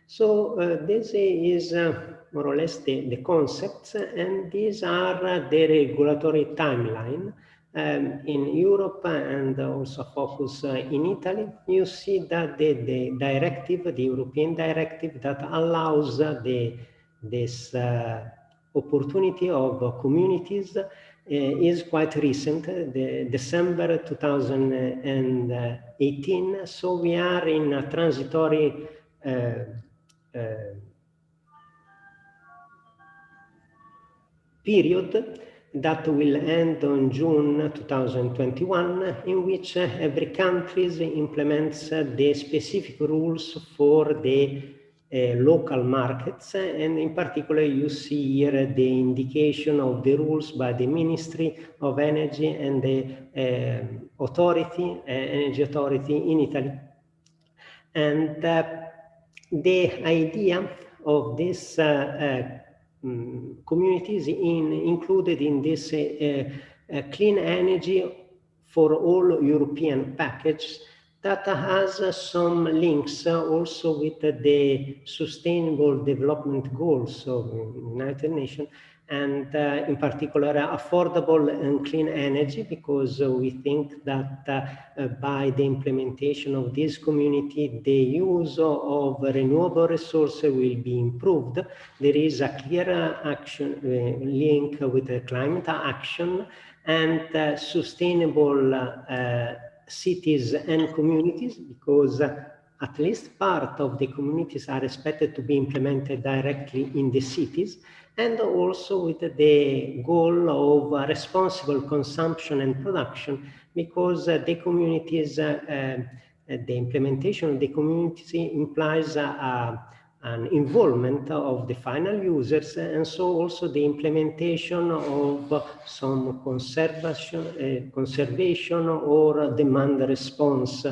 So this is more or less the concepts, and these are the regulatory timeline. In Europe and also focus in Italy, you see that the directive, the European directive that allows this opportunity of communities is quite recent, the December 2018. So we are in a transitory period that will end on June 2021, in which every country implements the specific rules for the local markets. And in particular, you see here the indication of the rules by the Ministry of Energy and the Energy Authority in Italy. And the idea of this communities included in this clean energy for all European package that has some links also with the Sustainable Development Goals of the United Nations, and in particular affordable and clean energy, because we think that by the implementation of this community, the use of renewable resources will be improved. There is a clear action link with the climate action and sustainable cities and communities, because at least part of the communities are expected to be implemented directly in the cities, and also with the goal of responsible consumption and production, because the communities, the implementation of the community implies a an involvement of the final users, and so also the implementation of some conservation or demand response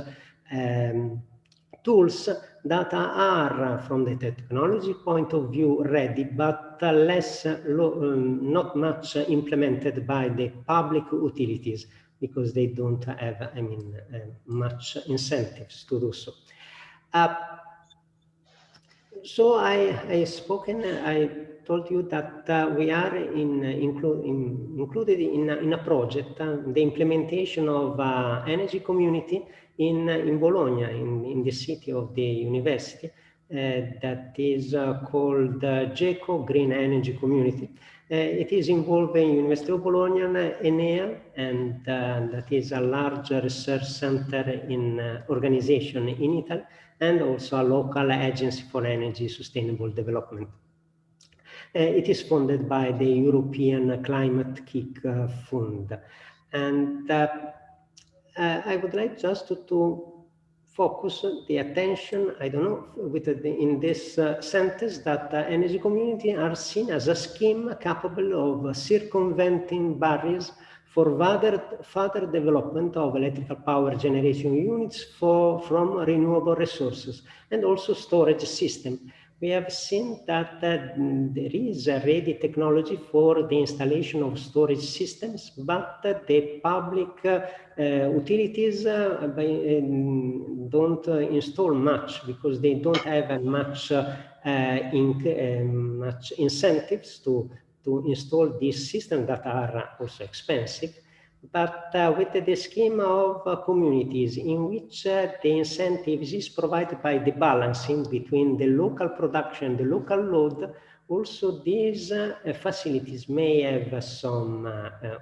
tools that are, from the technology point of view, ready, but not much implemented by the public utilities, because they don't have, much incentives to do so. So I told you that we are included in a project, the implementation of energy community in Bologna, in the city of the university, that is called GECO, Green Energy Community. It is involving University of Bologna, Enea, and that is a large research center in organization in Italy, and also a local agency for energy sustainable development. It is funded by the European Climate Kick Fund. And I would like just to focus the attention, I don't know, in this sentence, that energy community are seen as a scheme capable of circumventing barriers for further development of electrical power generation units from renewable resources, and also storage system. We have seen that there is already technology for the installation of storage systems, but the public utilities don't install much, because they don't have much incentives to install these systems that are also expensive. But with the scheme of communities, in which the incentives is provided by the balancing between the local production and the local load, also these facilities may have some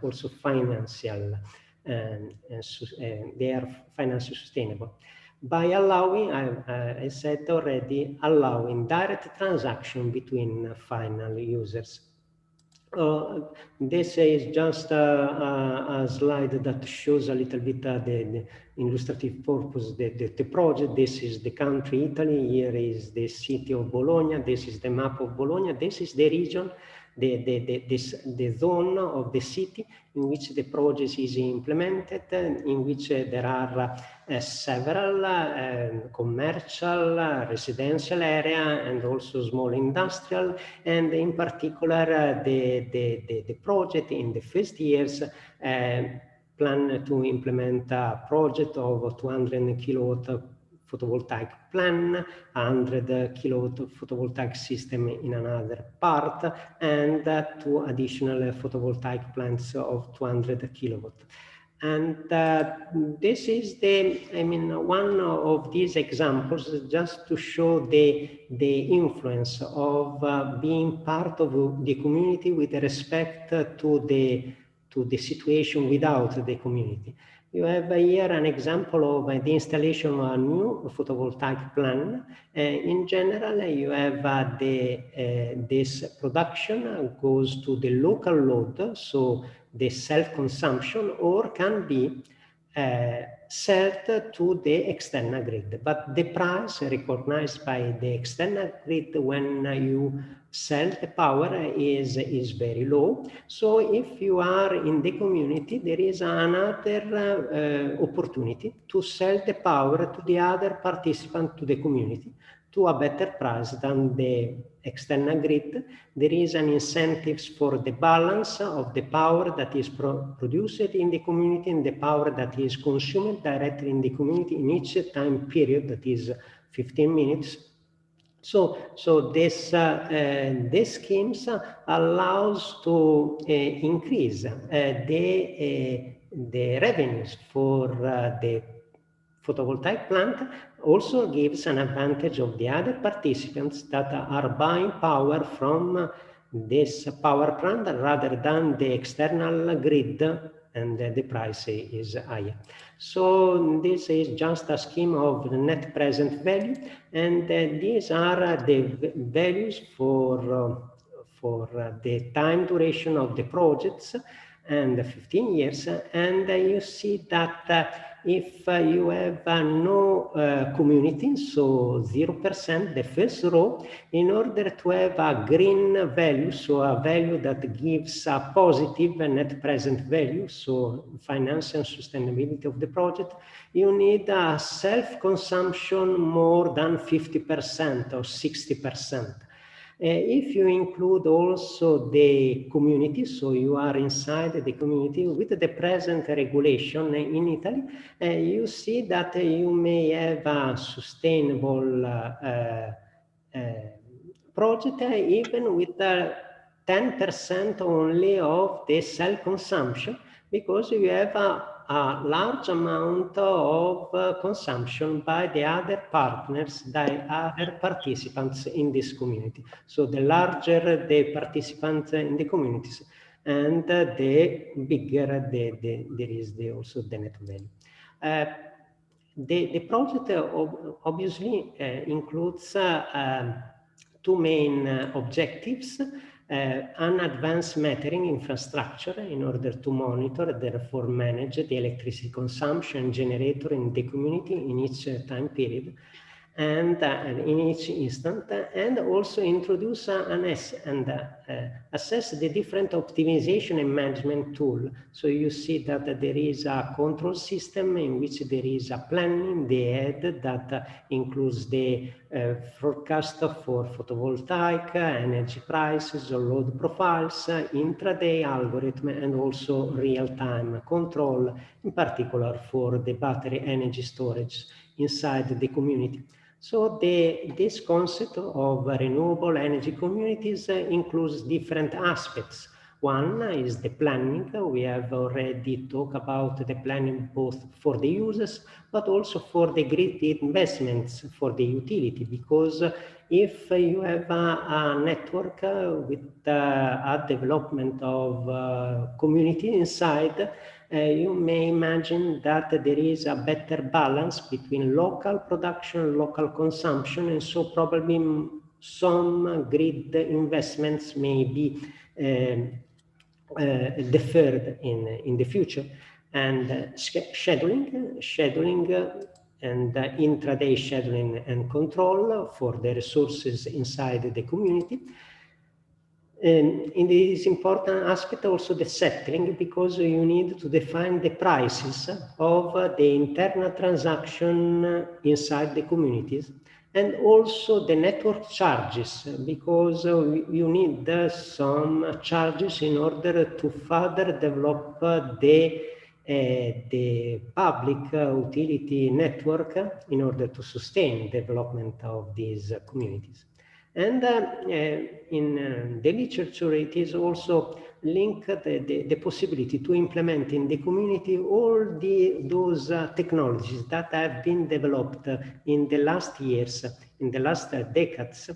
also financial, they are financially sustainable. By allowing, I said already, allowing direct transaction between final users. This is just a slide that shows a little bit the illustrative purpose, the project. This is the country, Italy. Here is the city of Bologna. This is the map of Bologna. This is the region, the zone of the city in which the project is implemented, in which there are several commercial, residential area, and also small industrial, and in particular the project in the first years plan to implement a project of 200 kilowatt photovoltaic plan, 100 kilowatt photovoltaic system in another part, and 2 additional photovoltaic plants of 200 kilowatt. And this is one of these examples, just to show the influence of being part of the community with respect to the situation without the community. You have here an example of the installation of a new photovoltaic plant. In general, you have this production goes to the local load, so the self-consumption, or can be sold to the external grid. But the price recognized by the external grid when you sell the power is very low. So if you are in the community, there is another opportunity to sell the power to the other participant to the community to a better price than the external grid. There is an incentive for the balance of the power that is produced in the community and the power that is consumed directly in the community in each time period, that is 15 minutes. So this schemes allows to increase the revenues for the photovoltaic plant, also gives an advantage of the other participants that are buying power from this power plant rather than the external grid, and the price is higher. So this is just a scheme of the net present value, and these are the values for the time duration of the projects. and 15 years. And you see that if you have no community, so 0%, the first row, in order to have a green value, so a value that gives a positive net present value, so finance and sustainability of the project, you need a self-consumption more than 50% or 60%. If you include also the community, so you are inside the community with the present regulation in Italy, you see that you may have a sustainable project even with 10% only of the self-consumption, because you have a large amount of consumption by the other partners, the other participants in this community. So the larger the participants in the communities, and the bigger there is also the net value. The project obviously includes two main objectives. An advanced metering infrastructure in order to monitor, therefore manage the electricity consumption generator in the community in each time period and in each instant, and also introduce and assess the different optimization and management tool. So you see that there is a control system in which there is a planning, the head that includes the forecast for photovoltaic, energy prices, or load profiles, intraday algorithm, and also real-time control, in particular for the battery energy storage inside the community. So this concept of renewable energy communities includes different aspects. One is the planning. We have already talked about the planning both for the users, but also for the grid investments for the utility, because if you have a network with a development of community inside, you may imagine that there is a better balance between local production, local consumption, and so probably some grid investments may be deferred in the future. And scheduling and intraday scheduling and control for the resources inside the community. In this important aspect also the settling, because you need to define the prices of the internal transaction inside the communities, and also the network charges, because you need some charges in order to further develop the public utility network in order to sustain the development of these communities. And in the literature, it is also linked the possibility to implement in the community all those technologies that have been developed in the last years, in the last decades,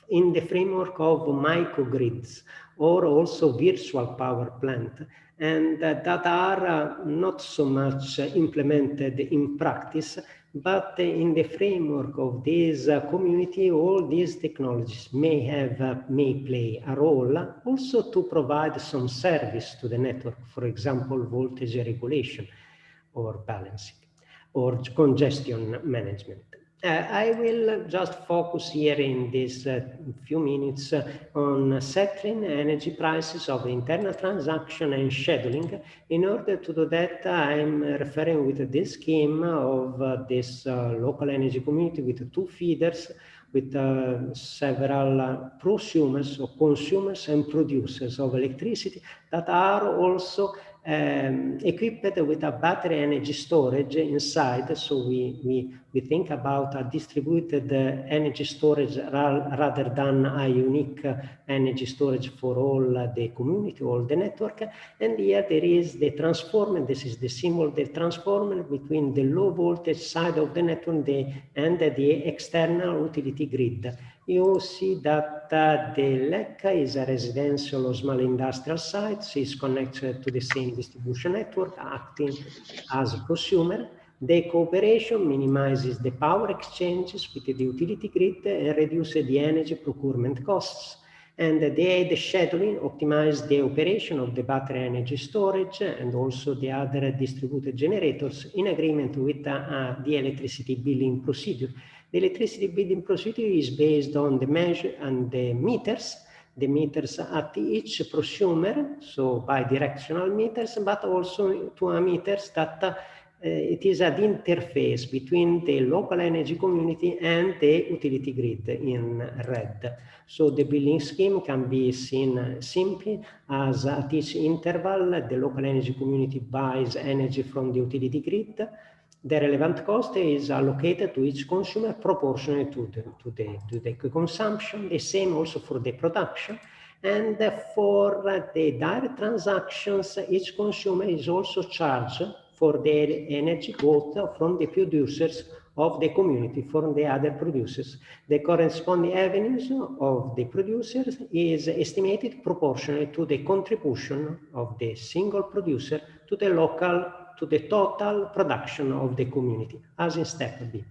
in the framework of microgrids or also virtual power plant, and that are not so much implemented in practice, but in the framework of this community, all these technologies may play a role also to provide some service to the network, for example, voltage regulation or balancing or congestion management. I will just focus here in this few minutes on settling energy prices of internal transaction and scheduling. In order to do that, I'm referring with this scheme of this local energy community with two feeders, with several prosumers or consumers and producers of electricity that are also equipped with a battery energy storage inside. So we think about a distributed energy storage rather than a unique energy storage for all the community, all the network. And here there is the transformer. This is the symbol, the transformer between the low voltage side of the network and the external utility grid. You see that the LEC is a residential or small industrial site. So it's connected to the same distribution network, acting as a prosumer. The cooperation minimizes the power exchanges with the utility grid and reduces the energy procurement costs. And the scheduling optimizes the operation of the battery energy storage and also the other distributed generators in agreement with the electricity billing procedure. The electricity billing procedure is based on the measure and the meters at each prosumer, so bi-directional meters, but also to meters that it is an interface between the local energy community and the utility grid in red. So the billing scheme can be seen simply as at each interval, the local energy community buys energy from the utility grid. The relevant cost is allocated to each consumer proportionally to the consumption, the same also for the production. And for the direct transactions, each consumer is also charged for the energy bought from the producers of the community, from the other producers. The corresponding revenues of the producers is estimated proportionally to the contribution of the single producer to the total production of the community, as in step B.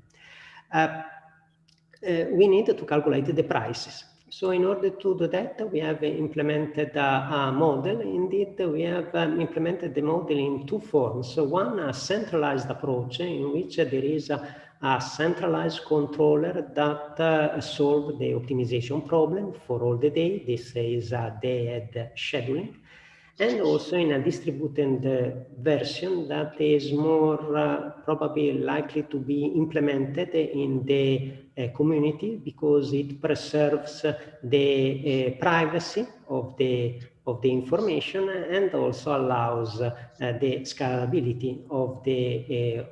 We need to calculate the prices. So in order to do that, we have implemented a model. Indeed, we have implemented the model in two forms. So one, a centralized approach in which there is a centralized controller that solves the optimization problem for all the day. This is a day-ahead scheduling. And also in a distributed version that is more probably likely to be implemented in the community because it preserves the privacy of the information and also allows the scalability of the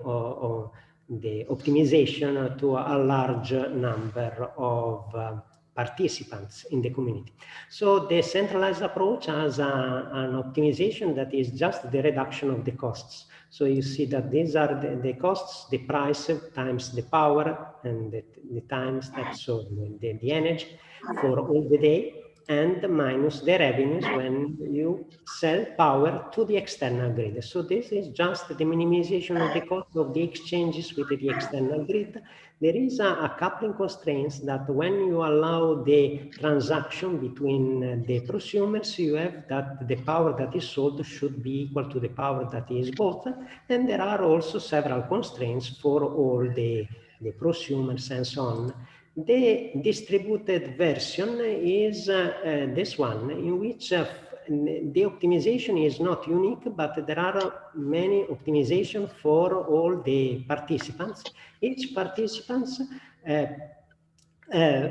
optimization to a large number of participants in the community. So the centralized approach has an optimization that is just the reduction of the costs. So you see that these are the costs, the price times the power and the times that, so the energy for all the day, and minus the revenues when you sell power to the external grid. So this is just the minimization of the cost of the exchanges with the external grid. There is a coupling constraints that when you allow the transaction between the prosumers, you have that the power that is sold should be equal to the power that is bought. And there are also several constraints for all the prosumers and so on. The distributed version is this one, in which the optimization is not unique, but there are many optimizations for all the participants. Each participant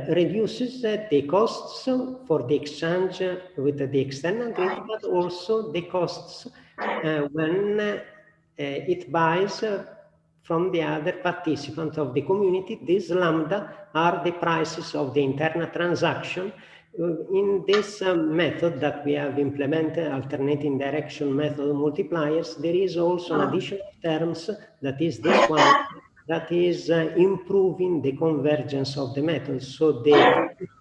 reduces the costs for the exchange with the external grid, but also the costs when it buys from the other participant of the community. These lambda are the prices of the internal transaction. In this method that we have implemented, alternating direction method multipliers, there is also an additional terms that is this one, that is improving the convergence of the methods. So the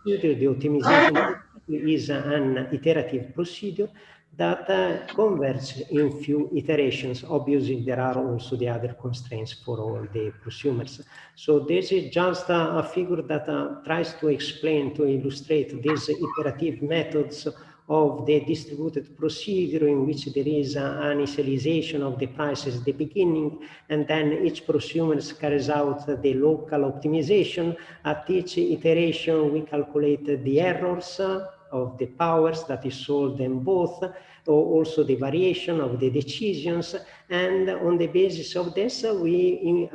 optimization is an iterative procedure that converges in few iterations. Obviously, there are also the other constraints for all the prosumers. So this is just a figure that tries to explain, to illustrate these iterative methods of the distributed procedure in which there is an initialization of the prices at the beginning, and then each prosumer carries out the local optimization. At each iteration, we calculate the errors of the powers that is sold in both, or also the variation of the decisions. And on the basis of this, we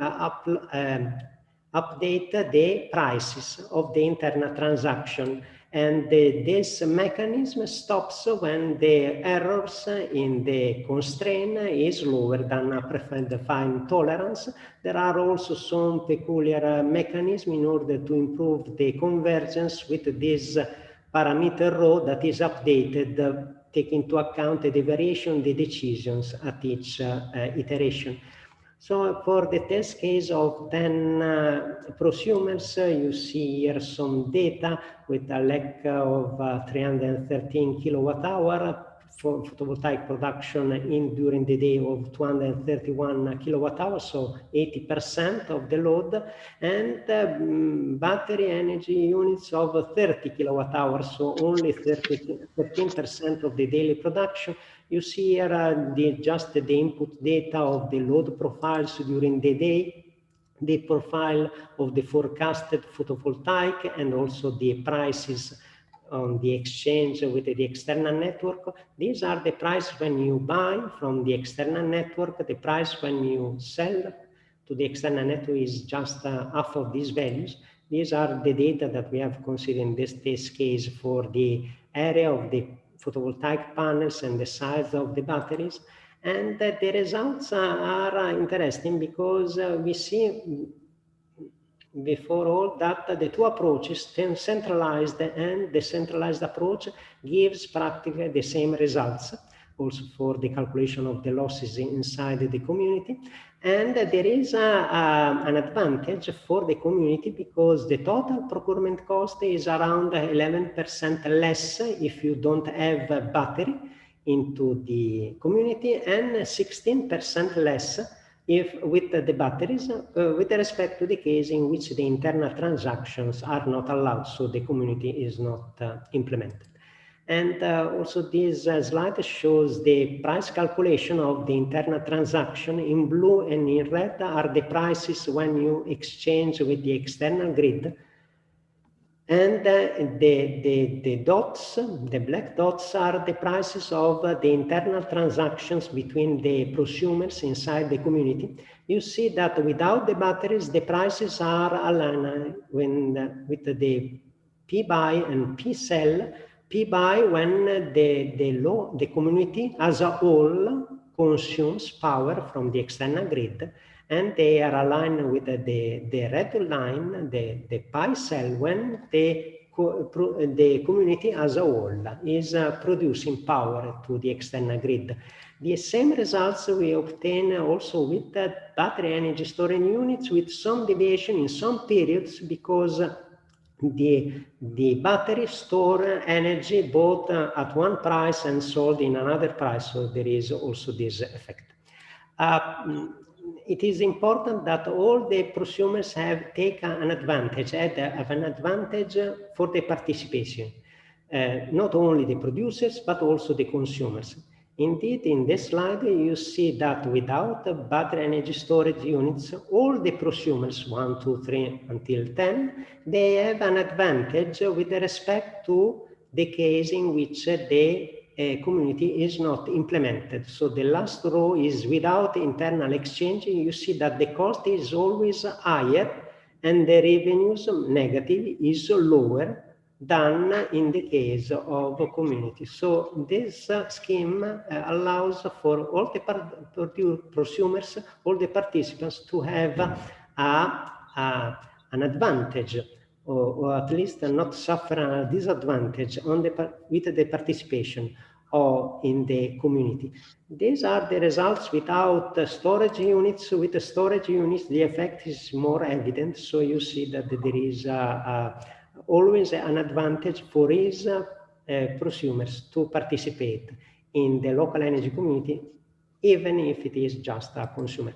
update the prices of the internal transaction. And this mechanism stops when the errors in the constraint is lower than a predefined tolerance. There are also some peculiar mechanisms in order to improve the convergence with this parameter rho that is updated, taking into account the variation of the decisions at each iteration. So for the test case of 10 prosumers, you see here some data with a lack of 313 kilowatt hour photovoltaic production during the day of 231 kilowatt hours, so 80% of the load, and battery energy units of 30 kilowatt hours, so only 13% of the daily production. You see here just the input data of the load profiles during the day, the profile of the forecasted photovoltaic, and also the prices on the exchange with the external network. These are the price when you buy from the external network. The price when you sell to the external network is just half of these values. These are the data that we have considered in this case for the area of the photovoltaic panels and the size of the batteries. And the results are interesting because we see before all that the two approaches, centralized and decentralized approach, gives practically the same results, also for the calculation of the losses inside the community. And there is an advantage for the community because the total procurement cost is around 11% less if you don't have a battery into the community, and 16% less if with the batteries, with respect to the case in which the internal transactions are not allowed, so the community is not implemented. And also this slide shows the price calculation of the internal transaction. In blue and in red are the prices when you exchange with the external grid. And the dots, the black dots, are the prices of the internal transactions between the prosumers inside the community. You see that without the batteries, the prices are aligned with the P-buy and P-sell. P-buy when the community as a whole consumes power from the external grid, and they are aligned with the red line, the pi cell, when the community as a whole is producing power to the external grid. The same results we obtain also with the battery energy storage units, with some deviation in some periods, because the battery store energy both at one price and sold in another price, so there is also this effect. It is important that all the prosumers have taken an advantage, have an advantage for the participation, not only the producers, but also the consumers. Indeed, in this slide, you see that without the battery energy storage units, all the prosumers, 1, 2, 3, until 10, they have an advantage with respect to the case in which the community is not implemented. So the last row is without internal exchange. You see that the cost is always higher and the revenues negative is lower than in the case of a community. So this scheme allows for all the prosumers, all the participants to have an advantage, or at least not suffer a disadvantage on with the participation in the community. These are the results without storage units. With the storage units, the effect is more evident. So you see that there is always an advantage for his prosumers to participate in the local energy community, even if it is just a consumer.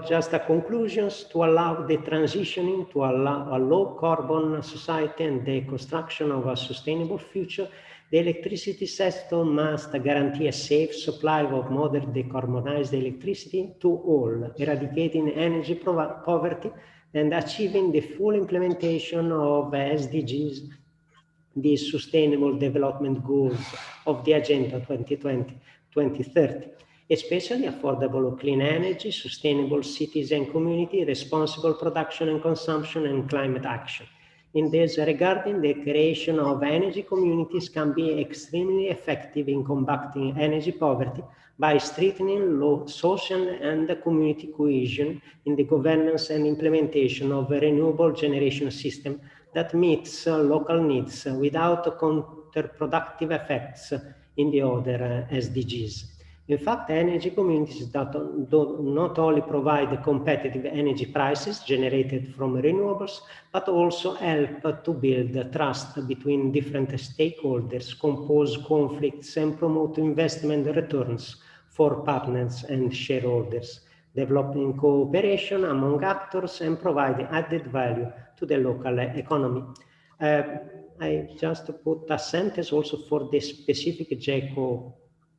Just a conclusions to allow the transitioning to a low carbon society and the construction of a sustainable future. The electricity sector must guarantee a safe supply of modern decarbonized electricity to all, eradicating energy poverty and achieving the full implementation of SDGs, the Sustainable Development Goals of the Agenda 2020-2030, especially affordable clean energy, sustainable cities and community, responsible production and consumption, and climate action. In this regard, the creation of energy communities can be extremely effective in combating energy poverty by strengthening social and community cohesion in the governance and implementation of a renewable generation system that meets local needs without counterproductive effects in the other SDGs. In fact, energy communities that do not only provide competitive energy prices generated from renewables, but also help to build trust between different stakeholders, compose conflicts, and promote investment returns for partners and shareholders, developing cooperation among actors and providing added value to the local economy. I just put a sentence also for the specific JECO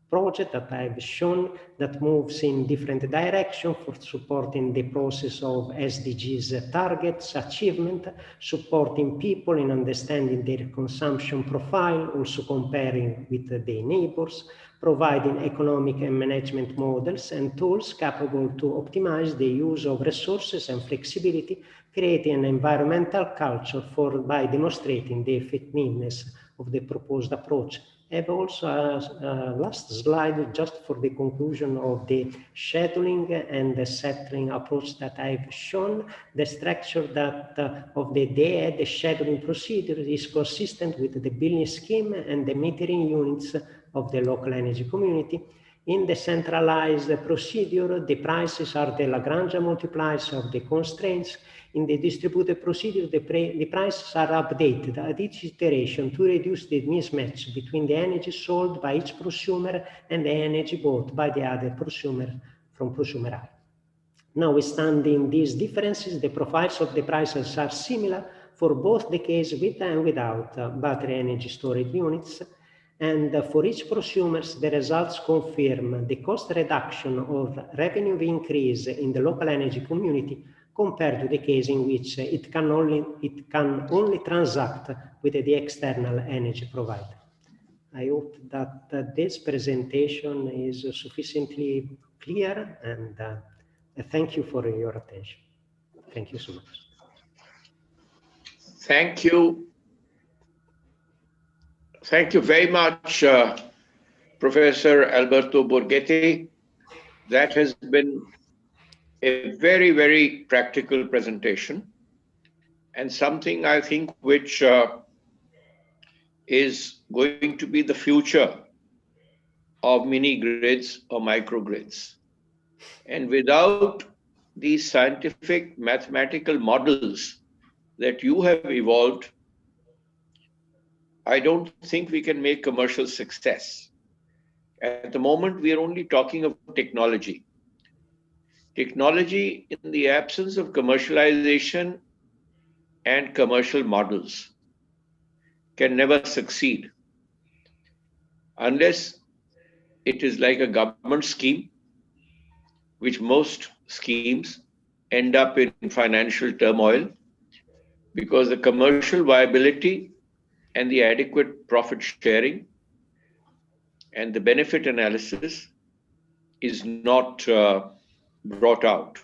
project that I've shown that moves in different directions for supporting the process of SDGs targets achievement, supporting people in understanding their consumption profile, also comparing with their neighbors, providing economic and management models and tools capable to optimize the use of resources and flexibility, creating an environmental culture by demonstrating the effectiveness of the proposed approach. I have also a last slide just for the conclusion of the scheduling and the settling approach that I've shown. The structure that of the the scheduling procedure is consistent with the billing scheme and the metering units of the local energy community. In the centralized procedure, the prices are the Lagrange multipliers of the constraints. In the distributed procedure, the prices are updated at each iteration to reduce the mismatch between the energy sold by each prosumer and the energy bought by the other prosumer from prosumer I. Notwithstanding these differences, the profiles of the prices are similar for both the case with and without battery energy storage units. And for each prosumers, the results confirm the cost reduction or revenue increase in the local energy community compared to the case in which it can only transact with the external energy provider. I hope that this presentation is sufficiently clear, and thank you for your attention. Thank you so much.
Thank you. Thank you very much, Professor Alberto Borghetti. That has been a very, very practical presentation, and something I think which is going to be the future of mini grids or microgrids. And without these scientific mathematical models that you have evolved, I don't think we can make commercial success. At the moment, we are only talking of technology. Technology, in the absence of commercialization and commercial models, can never succeed unless it is like a government scheme, which most schemes end up in financial turmoil because the commercial viability and the adequate profit sharing and the benefit analysis is not brought out.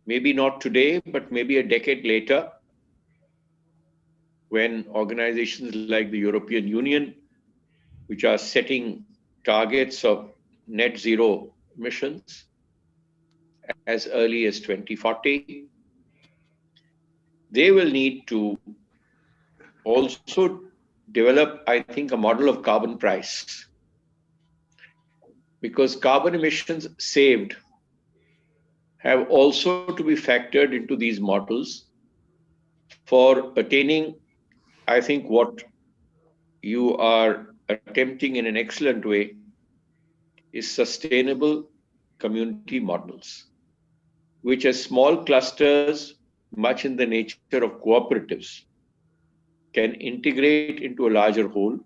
Maybe not today, but maybe a decade later, when organizations like the European Union, which are setting targets of net zero emissions as early as 2040, they will need to also develop, I think, a model of carbon price, because carbon emissions saved have also to be factored into these models for attaining, I think, what you are attempting in an excellent way is sustainable community models, which as small clusters, much in the nature of cooperatives, can integrate into a larger whole,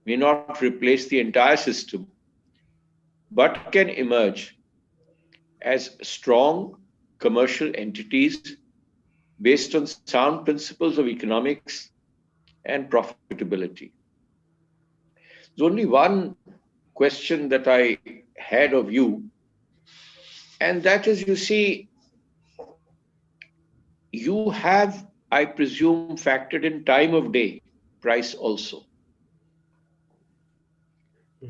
may not replace the entire system, but can emerge as strong commercial entities based on sound principles of economics and profitability. There's only one question that I had of you, and that is, you see, you have, I presume, factored in time of day price also.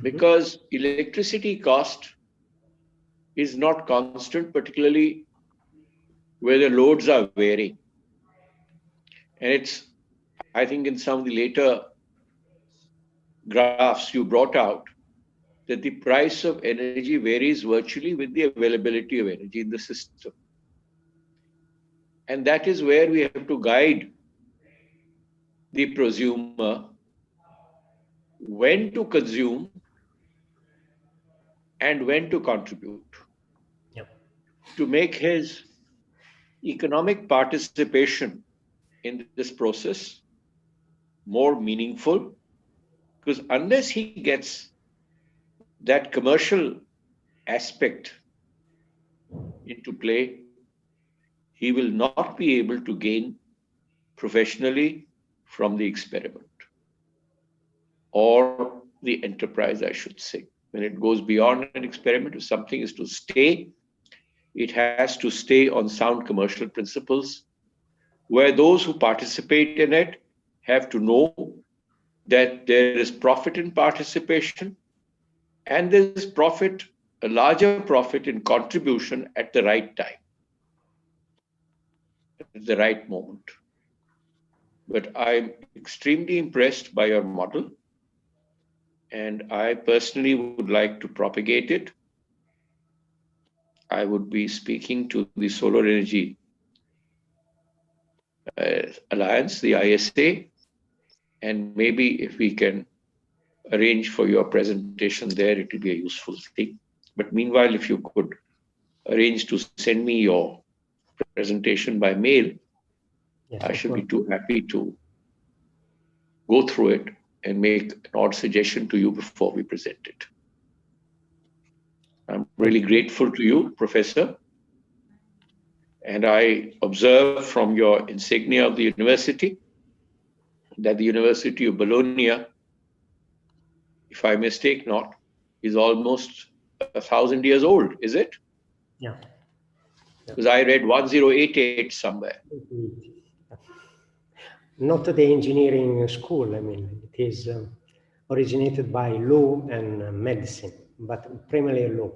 Because electricity cost is not constant, particularly where the loads are varying. And it's, I think in some of the later graphs you brought out, that the price of energy varies virtually with the availability of energy in the system. And that is where we have to guide the prosumer when to consume and when to contribute, to make his economic participation in this process more meaningful, because unless he gets that commercial aspect into play, he will not be able to gain professionally from the experiment or the enterprise, I should say. When it goes beyond an experiment, if something is to stay, it has to stay on sound commercial principles, where those who participate in it have to know that there is profit in participation and there is profit, a larger profit in contribution at the right time, at the right moment. But I'm extremely impressed by your model, and I personally would like to propagate it. I would be speaking to the Solar Energy Alliance, the ISA, and maybe if we can arrange for your presentation there, it will be a useful thing. But meanwhile, if you could arrange to send me your presentation by mail, yes, I should be too happy to go through it and make an odd suggestion to you before we present it. I'm really grateful to you, Professor. And I observe from your insignia of the university that the University of Bologna, if I mistake not, is almost 1,000 years old, is it?
Yeah.
Because I read 1088 somewhere.
Not the engineering school, I mean, it is originated by law and medicine, but primarily law.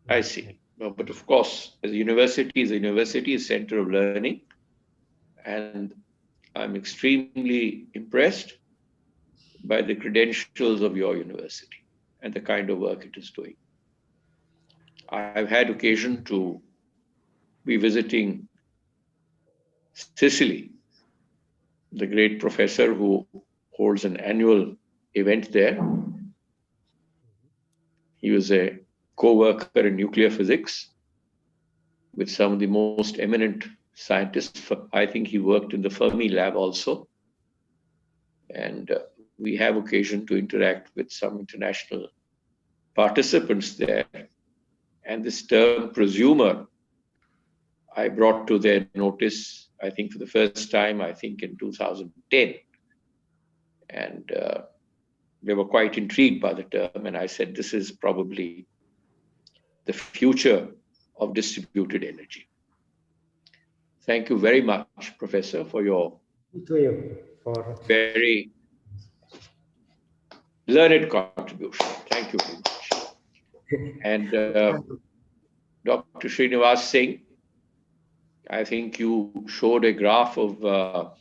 I see. No, but of course, as a university is a center of learning, and I'm extremely impressed by the credentials of your university and the kind of work it is doing. I've had occasion to be visiting Sicily, the great professor who holds an annual event there. He was a co-worker in nuclear physics with some of the most eminent scientists. I think he worked in the Fermi lab also. And we have occasion to interact with some international participants there. And this term prosumer, I brought to their notice, I think for the first time, I think in 2010. And they were quite intrigued by the term. And I said, this is probably the future of distributed energy. Thank you very much, Professor, for your very learned contribution. Thank you very much. And Dr. Srinivas Singh, I think you showed a graph of, or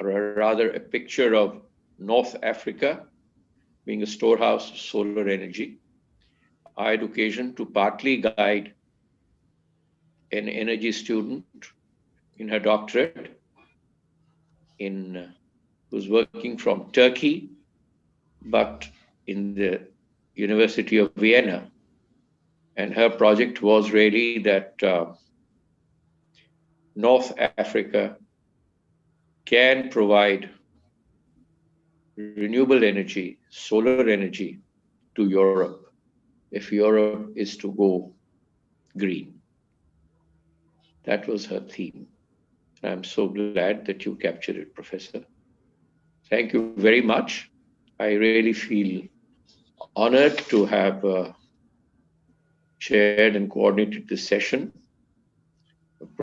rather a picture of North Africa being a storehouse of solar energy. I had occasion to partly guide an energy student in her doctorate who's working from Turkey, but in the University of Vienna. And her project was really that North Africa can provide renewable energy, solar energy to Europe if Europe is to go green. That was her theme. I'm so glad that you captured it, Professor. Thank you very much. I really feel honored to have chaired and coordinated this session.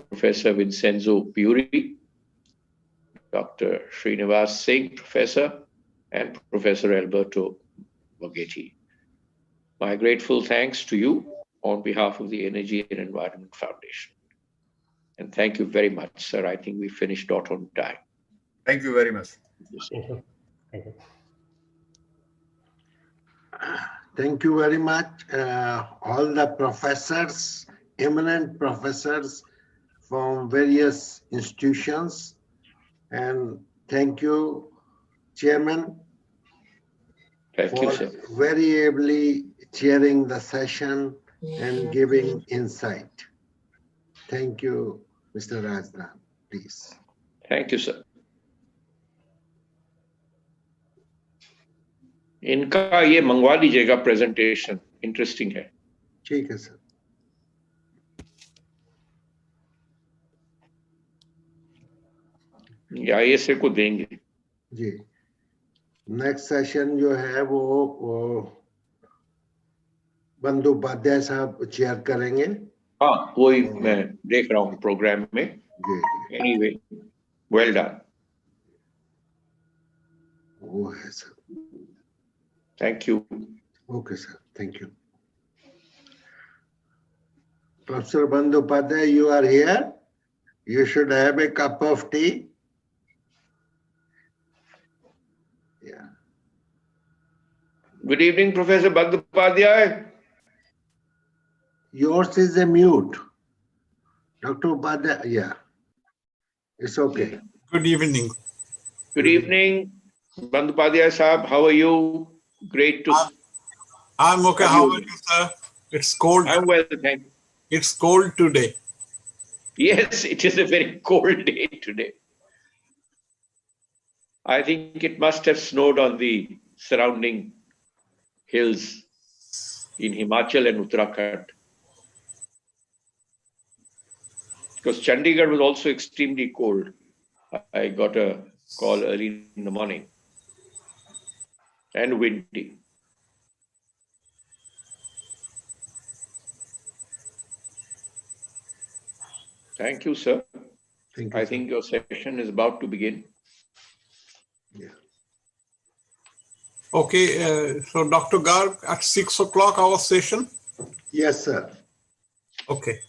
Professor Vincenzo Piuri, Dr. Srinivas Singh, Professor, and Professor Alberto Borghetti. My grateful thanks to you on behalf of the Energy and Environment Foundation. And thank you very much, sir. I think we finished on time.
Thank you very much.
Thank you. Thank you.
Thank you very much, all the professors, eminent professors from various institutions. And thank you, Chairman,
Thank you,
for
sir.
very ably chairing the session and giving insight. Thank you, Mr. Rajdan, please.
Thank you, sir. इनका ये मंगवा लीजिएगा presentation, interesting है।
ठीक है sir.
या ISA को देंगे
जी। नेक्स्ट सेशन जो है वो बंदोपाध्याय साहब चेयर करेंगे।
हाँ, वही मैं देख रहा हूँ प्रोग्राम में। Anyway, well done.
वो है sir.
Thank you.
Okay sir, thank you. Professor Bandyopadhyay, you are here. You should have a cup of tea. Yeah.
Good evening, Professor Bandyopadhyay.
Yours is a mute. Dr. Upadhyay, yeah. It's okay.
Good evening.
Good evening, Bandyopadhyay Saab. How are you? Great to.
I'm okay. How are you, sir? It's cold.
I'm well, thank you.
It's cold today.
Yes, it is a very cold day today. I think it must have snowed on the surrounding hills in Himachal and Uttarakhand. Because Chandigarh was also extremely cold. I got a call early in the morning. And windy. Thank you, sir.
Thank you.
I think your session is about to begin.
Yeah.
Okay, so Dr. Garg, at 6 o'clock our session?
Yes, sir.
Okay.